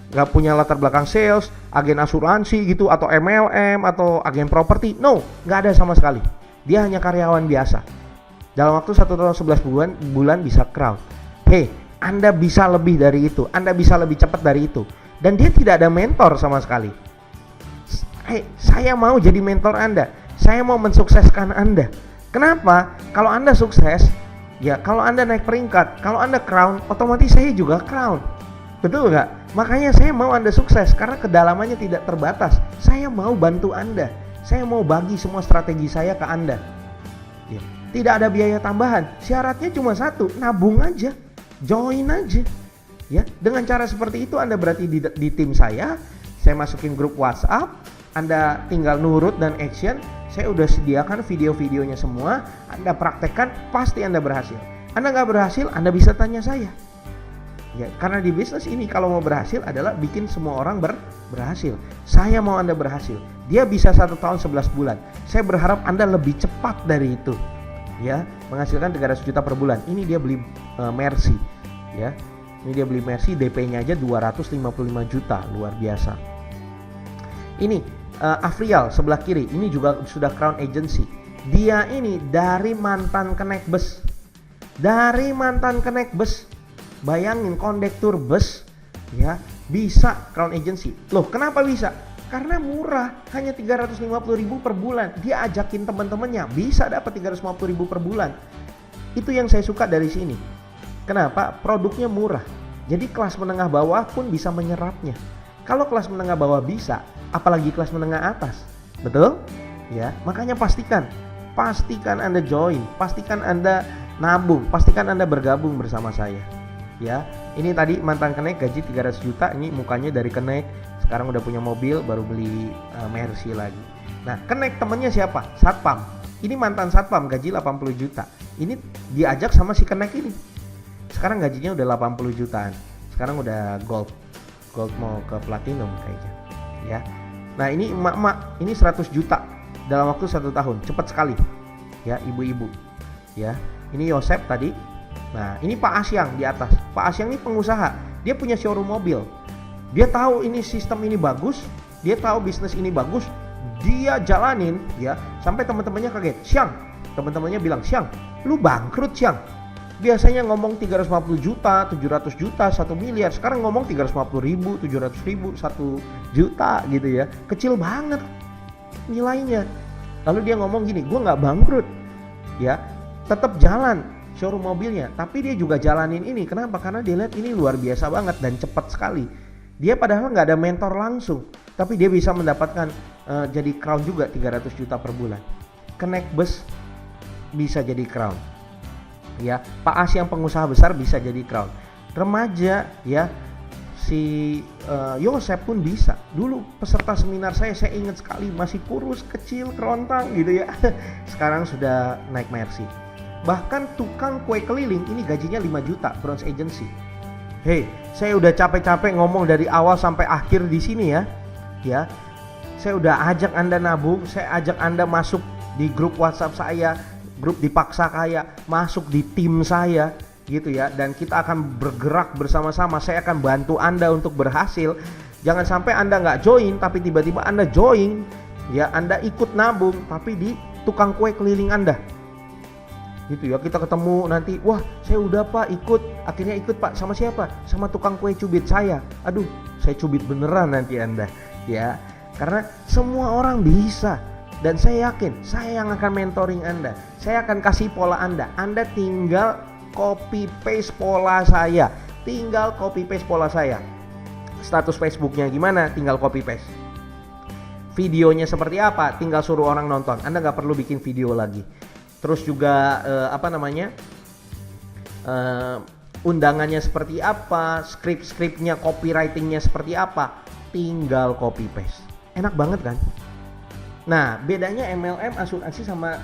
nggak punya latar belakang sales, agen asuransi gitu, atau MLM, atau agen properti. No, nggak ada sama sekali. Dia hanya karyawan biasa. Dalam waktu 1 tahun 11 bulan bisa crown. Hey, Anda bisa lebih dari itu. Anda bisa lebih cepat dari itu. Dan dia tidak ada mentor sama sekali. Hey, saya mau jadi mentor Anda. Saya mau mensukseskan Anda. Kenapa? Kalau Anda sukses, ya kalau Anda naik peringkat, kalau Anda crown, otomatis saya juga crown. Betul nggak? Makanya saya mau Anda sukses karena kedalamannya tidak terbatas. Saya mau bantu Anda. Saya mau bagi semua strategi saya ke Anda. Ya. Tidak ada biaya tambahan. Syaratnya cuma satu, nabung aja, join aja. Ya, dengan cara seperti itu Anda berarti di tim saya masukin grup WhatsApp, Anda tinggal nurut dan action. Saya udah sediakan video-videonya semua, Anda praktekkan, pasti Anda berhasil. Anda nggak berhasil, Anda bisa tanya saya. Ya, karena di bisnis ini kalau mau berhasil adalah bikin semua orang berhasil. Saya mau Anda berhasil. Dia bisa 1 tahun 11 bulan. Saya berharap Anda lebih cepat dari itu. Ya, menghasilkan 300 juta per bulan. Ini dia beli Mercy, ya. Ini dia beli Mercy, DP-nya aja 255 juta, luar biasa. Ini Afrial sebelah kiri, ini juga sudah crown agency. Dia ini dari mantan kenek bus. Bayangin kondektur bus, ya, bisa crown agency. Loh, kenapa bisa? Karena murah, hanya 350.000 per bulan. Dia ajakin teman-temannya, bisa dapat 350.000 per bulan. Itu yang saya suka dari sini. Kenapa? Produknya murah. Jadi kelas menengah bawah pun bisa menyerapnya. Kalau kelas menengah bawah bisa, apalagi kelas menengah atas. Betul? Ya, makanya pastikan Anda join, pastikan Anda nabung, pastikan Anda bergabung bersama saya. Ya, ini tadi mantan kenek gaji 300 juta, ini mukanya dari kenek. Sekarang udah punya mobil, baru beli Mercy lagi. Nah, kenek temennya siapa? Satpam. Ini mantan satpam, gaji 80 juta. Ini diajak sama si kenek ini. Sekarang gajinya udah 80 jutaan. Sekarang udah gold mau ke platinum kayaknya. Ya. Nah, ini emak-emak, ini 100 juta dalam waktu 1 tahun, cepat sekali. Ya, ibu-ibu. Ya, ini Yosep tadi. Nah, ini Pak Asyang di atas. Pak Asyang ini pengusaha. Dia punya showroom mobil. Dia tahu ini sistem ini bagus, dia tahu bisnis ini bagus, dia jalanin, ya, sampai teman-temannya kaget. Syang, Teman-temannya bilang, "Syang, lu bangkrut Syang. Biasanya ngomong 350 juta, 700 juta, 1 miliar. Sekarang ngomong 350 ribu, 700 ribu, 1 juta gitu ya. Kecil banget nilainya." Lalu dia ngomong gini, "Gue gak bangkrut ya, tetap jalan showroom mobilnya." Tapi dia juga jalanin ini. Kenapa? Karena dia lihat ini luar biasa banget dan cepat sekali. Dia padahal gak ada mentor langsung, tapi dia bisa mendapatkan jadi crown juga 300 juta per bulan. Connect bus bisa jadi crown. Ya, Pak As yang pengusaha besar bisa jadi crown. Remaja ya, si Yosep pun bisa. Dulu peserta seminar saya ingat sekali masih kurus, kecil, kerontang gitu ya. Sekarang sudah naik Mercy. Bahkan tukang kue keliling ini gajinya 5 juta Bronze Agency. Hei, saya udah capek-capek ngomong dari awal sampai akhir di sini ya. Ya. Saya udah ajak Anda nabung, saya ajak Anda masuk di grup WhatsApp saya, grup Dipaksa Kaya, masuk di tim saya gitu ya, dan kita akan bergerak bersama-sama. Saya akan bantu Anda untuk berhasil. Jangan sampai Anda nggak join tapi tiba-tiba Anda join ya, Anda ikut nabung tapi di tukang kue keliling Anda gitu ya. Kita ketemu nanti, "Wah, saya udah Pak ikut." Akhirnya ikut Pak sama siapa? Sama tukang kue cubit saya. Aduh, saya cubit beneran nanti Anda ya. Karena semua orang bisa. Dan saya yakin saya yang akan mentoring Anda. Saya akan kasih pola Anda. Anda tinggal copy paste pola saya. Tinggal copy paste pola saya. Status Facebooknya gimana? Tinggal copy paste. Videonya seperti apa? Tinggal suruh orang nonton. Anda nggak perlu bikin video lagi. Terus juga undangannya seperti apa, skripnya, copywritingnya seperti apa, tinggal copy paste. Enak banget kan? Nah, bedanya MLM asuransi sama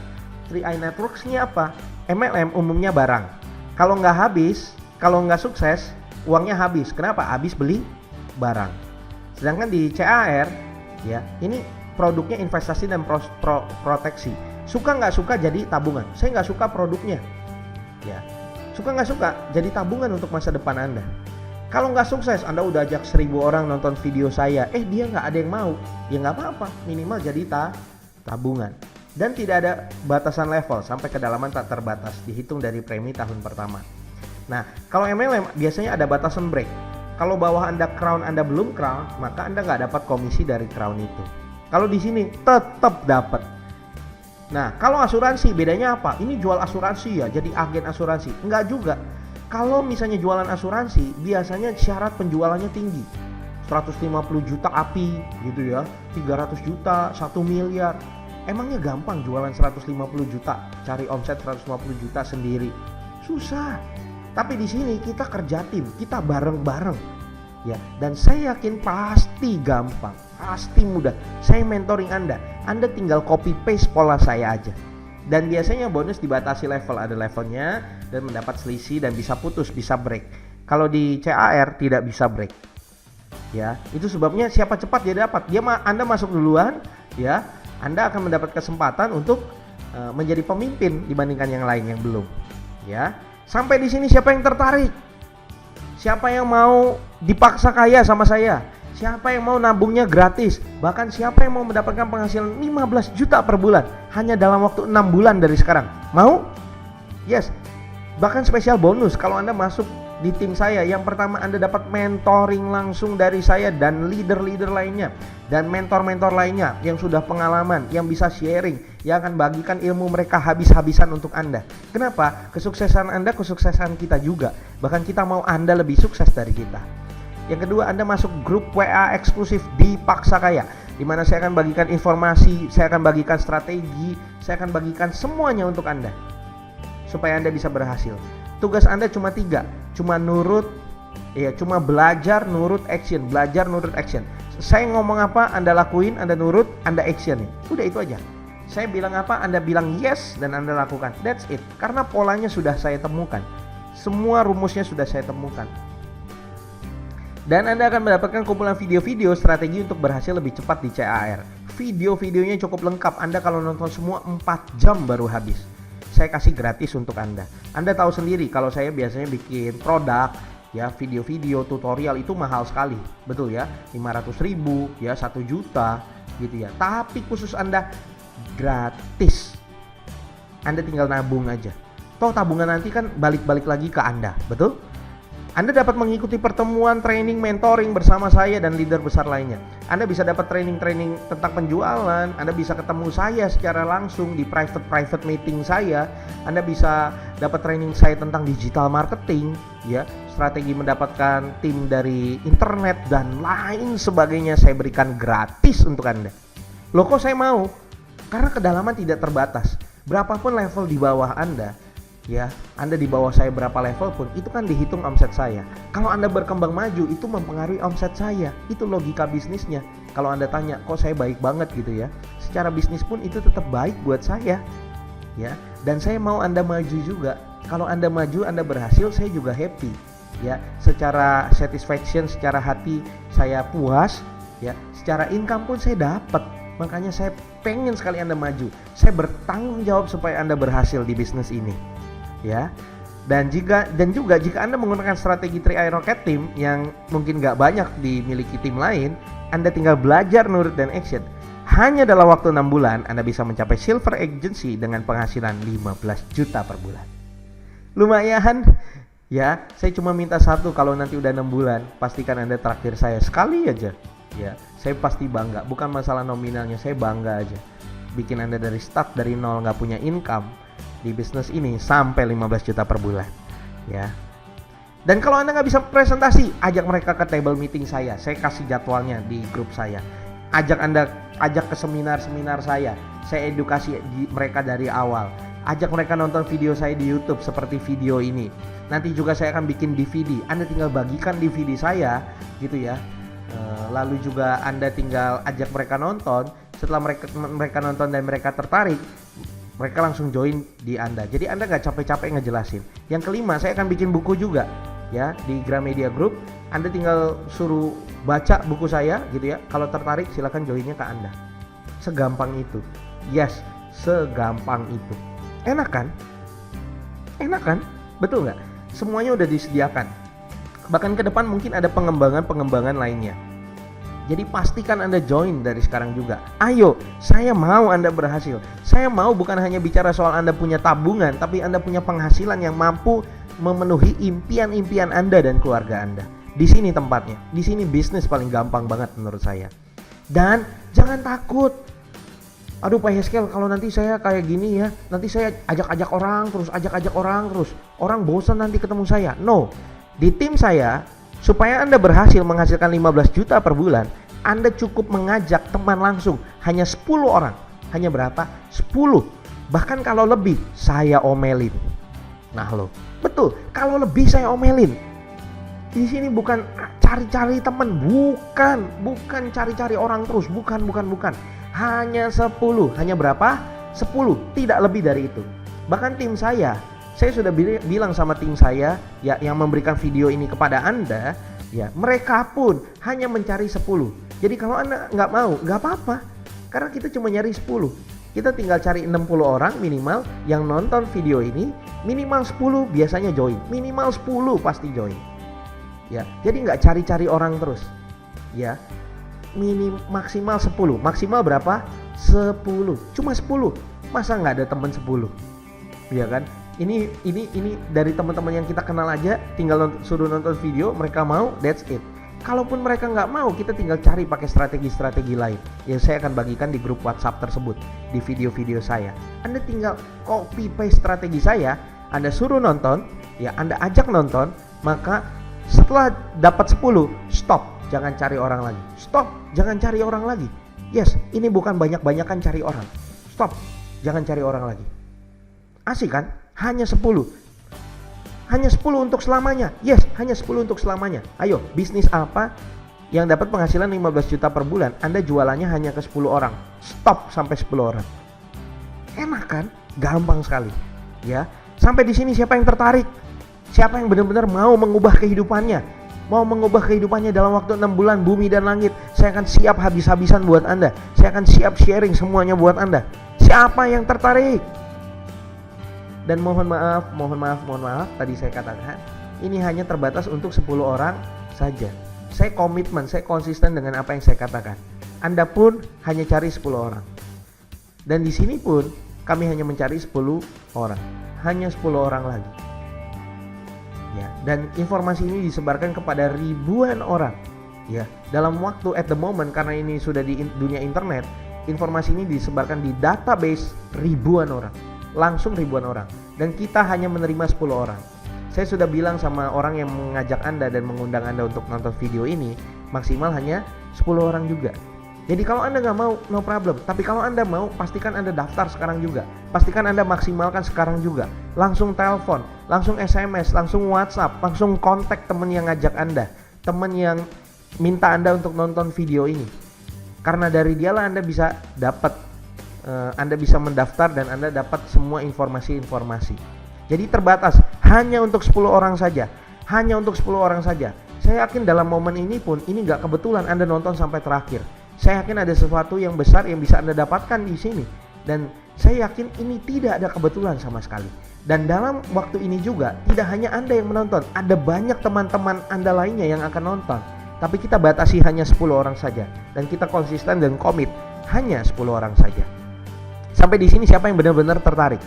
3i Networks-nya apa? MLM umumnya barang. Kalau nggak habis, kalau nggak sukses, uangnya habis. Kenapa? Habis beli barang. Sedangkan di CAR, ya, ini produknya investasi dan proteksi. Suka nggak suka jadi tabungan. Saya nggak suka produknya, ya. Suka nggak suka jadi tabungan untuk masa depan Anda. Kalau nggak sukses, Anda udah ajak 1000 orang nonton video saya, dia nggak ada yang mau, ya nggak apa-apa, minimal jadi tabungan. Dan tidak ada batasan level, sampai kedalaman tak terbatas, dihitung dari premi tahun pertama. Nah, kalau MLM biasanya ada batasan break. Kalau bawah Anda crown, Anda belum crown, maka Anda nggak dapat komisi dari crown itu. Kalau di sini tetap dapat. Nah, kalau asuransi bedanya apa? Ini jual asuransi ya, jadi agen asuransi. Enggak juga. Kalau misalnya jualan asuransi, biasanya syarat penjualannya tinggi. 150 juta api gitu ya, 300 juta, 1 miliar. Emangnya gampang jualan 150 juta, cari omset 150 juta sendiri? Susah. Tapi di sini kita kerja tim, kita bareng-bareng. Ya, dan saya yakin pasti gampang, pasti mudah. Saya mentoring Anda. Anda tinggal copy paste pola saya aja. Dan biasanya bonus dibatasi level, ada levelnya dan mendapat selisih dan bisa putus, bisa break. Kalau di CAR tidak bisa break. Ya, itu sebabnya siapa cepat dia dapat. Anda masuk duluan, ya, Anda akan mendapat kesempatan untuk menjadi pemimpin dibandingkan yang lain yang belum. Ya, sampai di sini siapa yang tertarik? Siapa yang mau dipaksa kaya sama saya? Siapa yang mau nabungnya gratis? Bahkan siapa yang mau mendapatkan penghasilan 15 juta per bulan hanya dalam waktu 6 bulan dari sekarang? Mau? Yes. Bahkan spesial bonus kalau Anda masuk di tim saya. Yang pertama, Anda dapat mentoring langsung dari saya dan leader-leader lainnya dan mentor-mentor lainnya yang sudah pengalaman, yang bisa sharing, yang akan bagikan ilmu mereka habis-habisan untuk Anda. Kenapa? Kesuksesan Anda, kesuksesan kita juga. Bahkan kita mau Anda lebih sukses dari kita. Yang kedua, Anda masuk grup WA eksklusif Dipaksa Kaya, di mana saya akan bagikan informasi, saya akan bagikan strategi, saya akan bagikan semuanya untuk Anda supaya Anda bisa berhasil. Tugas Anda cuma 3, cuma nurut, ya, cuma belajar, nurut, action, belajar, nurut, action. Saya ngomong apa, Anda lakuin, Anda nurut, Anda action. Udah itu aja. Saya bilang apa, Anda bilang yes dan Anda lakukan. That's it. Karena polanya sudah saya temukan. Semua rumusnya sudah saya temukan. Dan Anda akan mendapatkan kumpulan video-video strategi untuk berhasil lebih cepat di CAR. Video-videonya cukup lengkap. Anda kalau nonton semua 4 jam baru habis. Saya kasih gratis untuk Anda. Anda tahu sendiri kalau saya biasanya bikin produk, ya, video-video tutorial itu mahal sekali. Betul ya? 500.000, ya, 1 juta gitu ya. Tapi khusus Anda gratis. Anda tinggal nabung aja. Toh tabungan nanti kan balik-balik lagi ke Anda, betul? Anda dapat mengikuti pertemuan, training, mentoring bersama saya dan leader besar lainnya. Anda bisa dapat training-training tentang penjualan. Anda bisa ketemu saya secara langsung di private meeting saya. Anda bisa dapat training saya tentang digital marketing, ya, strategi mendapatkan tim dari internet dan lain sebagainya. Saya berikan gratis untuk Anda. Loh, kok saya mau? Karena kedalaman tidak terbatas. Berapapun level di bawah Anda, ya, Anda di bawah saya berapa level pun, itu kan dihitung omset saya. Kalau Anda berkembang maju, itu mempengaruhi omset saya. Itu logika bisnisnya. Kalau Anda tanya, kok saya baik banget gitu ya? Secara bisnis pun itu tetap baik buat saya, ya. Dan saya mau Anda maju juga. Kalau Anda maju, Anda berhasil, saya juga happy, ya. Secara satisfaction, secara hati saya puas, ya. Secara income pun saya dapat. Makanya saya pengen sekali Anda maju. Saya bertanggung jawab supaya Anda berhasil di bisnis ini, ya. Dan juga jika Anda menggunakan strategi 3i Rocket Team yang mungkin gak banyak dimiliki tim lain, Anda tinggal belajar, nurut, dan action. Hanya dalam waktu 6 bulan Anda bisa mencapai silver agency dengan penghasilan 15 juta per bulan. Lumayan, ya. Saya cuma minta satu, kalau nanti udah 6 bulan pastikan Anda traktir saya sekali aja, ya. Saya pasti bangga, bukan masalah nominalnya, saya bangga aja bikin Anda dari start, dari nol, gak punya income di bisnis ini sampai 15 juta per bulan, ya. Dan kalau Anda nggak bisa presentasi, ajak mereka ke table meeting saya kasih jadwalnya di grup saya. Ajak ke seminar saya edukasi mereka dari awal. Ajak mereka nonton video saya di YouTube seperti video ini. Nanti juga saya akan bikin DVD, Anda tinggal bagikan DVD saya gitu ya. Lalu juga Anda tinggal ajak mereka nonton. Setelah mereka nonton dan mereka tertarik, mereka langsung join di Anda. Jadi Anda nggak capek-capek ngejelasin. Yang kelima, saya akan bikin buku juga, ya, di Gramedia Group. Anda tinggal suruh baca buku saya gitu ya. Kalau tertarik silakan joinnya ke Anda. Segampang itu. Yes, segampang itu. Enak kan? Enak kan? Betul nggak? Semuanya udah disediakan. Bahkan ke depan mungkin ada pengembangan lainnya. Jadi pastikan Anda join dari sekarang juga. Ayo, saya mau Anda berhasil. Saya mau bukan hanya bicara soal Anda punya tabungan, tapi Anda punya penghasilan yang mampu memenuhi impian-impian Anda dan keluarga Anda. Di sini tempatnya. Di sini bisnis paling gampang banget menurut saya. Dan jangan takut. Aduh Pak Heskel, kalau nanti saya kayak gini ya, nanti saya ajak orang terus. Orang bosan nanti ketemu saya. No. Di tim saya, supaya Anda berhasil menghasilkan 15 juta per bulan, Anda cukup mengajak teman langsung hanya 10 orang. Hanya berapa? 10. Bahkan kalau lebih, saya omelin. Nah lo, betul, kalau lebih saya omelin. Di sini bukan cari-cari teman, bukan cari-cari orang terus, bukan. Hanya 10. Hanya berapa? 10, tidak lebih dari itu. Bahkan tim saya sudah bilang sama tim saya ya, yang memberikan video ini kepada Anda, ya, mereka pun hanya mencari 10. Jadi kalau Anda nggak mau, nggak apa-apa, karena kita cuma nyari 10. Kita tinggal cari 60 orang minimal yang nonton video ini, minimal 10 biasanya join, minimal 10 pasti join, ya. Jadi nggak cari-cari orang terus, ya. Maksimal 10. Maksimal berapa? 10. Cuma 10. Masa nggak ada teman 10? Ya kan? Ini dari teman-teman yang kita kenal aja, tinggal suruh nonton video, mereka mau, that's it. Kalaupun mereka nggak mau, kita tinggal cari pakai strategi-strategi lain yang saya akan bagikan di grup WhatsApp tersebut, di video-video saya. Anda tinggal copy paste strategi saya, Anda suruh nonton, ya, Anda ajak nonton, maka setelah dapat 10, stop, jangan cari orang lagi. Stop, jangan cari orang lagi. Yes, ini bukan banyak-banyakan cari orang. Stop, jangan cari orang lagi. Asik kan? Hanya 10. Hanya 10 untuk selamanya. Yes, hanya 10 untuk selamanya. Ayo, bisnis apa yang dapat penghasilan 15 juta per bulan? Anda jualannya hanya ke 10 orang. Stop sampai 10 orang. Enak kan? Gampang sekali. Ya. Sampai di sini siapa yang tertarik? Siapa yang benar-benar mau mengubah kehidupannya? Mau mengubah kehidupannya dalam waktu 6 bulan, bumi dan langit. Saya akan siap habis-habisan buat Anda. Saya akan siap sharing semuanya buat Anda. Siapa yang tertarik? Dan mohon maaf, tadi saya katakan ini hanya terbatas untuk 10 orang saja. Saya komitmen, saya konsisten dengan apa yang saya katakan. Anda pun hanya cari 10 orang. Dan di sini pun kami hanya mencari 10 orang. Hanya 10 orang lagi. Ya, dan informasi ini disebarkan kepada ribuan orang. Ya, dalam waktu at the moment, karena ini sudah di dunia internet, informasi ini disebarkan di database ribuan orang. Langsung ribuan orang. Dan kita hanya menerima 10 orang. Saya sudah bilang sama orang yang mengajak Anda dan mengundang Anda untuk nonton video ini, maksimal hanya 10 orang juga. Jadi kalau Anda nggak mau, no problem. Tapi kalau Anda mau, pastikan Anda daftar sekarang juga. Pastikan Anda maksimalkan sekarang juga. Langsung telepon, langsung SMS, langsung WhatsApp, langsung kontak teman yang ngajak Anda, teman yang minta Anda untuk nonton video ini. Karena dari dialah Anda bisa dapat, Anda bisa mendaftar dan Anda dapat semua informasi-informasi. Jadi terbatas, hanya untuk 10 orang saja. Hanya untuk 10 orang saja. Saya yakin dalam momen ini pun, ini nggak kebetulan Anda nonton sampai terakhir. Saya yakin ada sesuatu yang besar yang bisa Anda dapatkan di sini. Dan saya yakin ini tidak ada kebetulan sama sekali. Dan dalam waktu ini juga, tidak hanya Anda yang menonton. Ada banyak teman-teman Anda lainnya yang akan nonton. Tapi kita batasi hanya 10 orang saja. Dan kita konsisten dan komit, hanya 10 orang saja. Sampai di sini siapa yang benar-benar tertarik?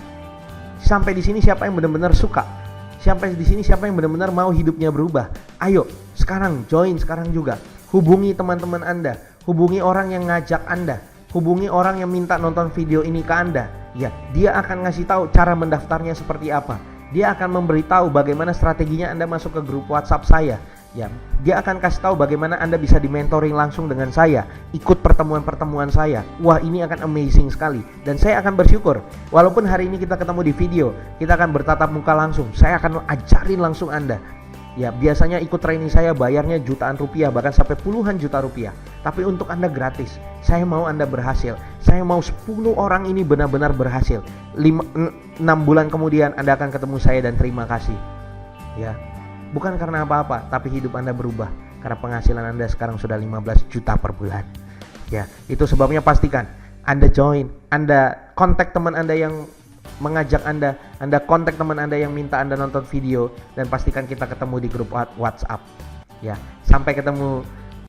Sampai di sini siapa yang benar-benar suka? Sampai di sini siapa yang benar-benar mau hidupnya berubah? Ayo, sekarang join sekarang juga. Hubungi teman-teman Anda, hubungi orang yang ngajak Anda, hubungi orang yang minta nonton video ini ke Anda. Ya, dia akan ngasih tahu cara mendaftarnya seperti apa. Dia akan memberitahu bagaimana strateginya Anda masuk ke grup WhatsApp saya. Ya, dia akan kasih tahu bagaimana Anda bisa di-mentoring langsung dengan saya, ikut pertemuan-pertemuan saya. Wah, ini akan amazing sekali. Dan saya akan bersyukur, walaupun hari ini kita ketemu di video, kita akan bertatap muka langsung. Saya akan ajarin langsung Anda. Ya, biasanya ikut training saya bayarnya jutaan rupiah, bahkan sampai puluhan juta rupiah. Tapi untuk Anda gratis. Saya mau Anda berhasil. Saya mau 10 orang ini benar-benar berhasil. 6 bulan kemudian Anda akan ketemu saya dan terima kasih. Ya. Bukan karena apa-apa, tapi hidup Anda berubah. Karena penghasilan Anda sekarang sudah 15 juta per bulan. Ya, itu sebabnya pastikan Anda join, Anda kontak teman Anda yang mengajak Anda kontak teman Anda yang minta Anda nonton video, dan pastikan kita ketemu di grup WhatsApp. Ya, sampai ketemu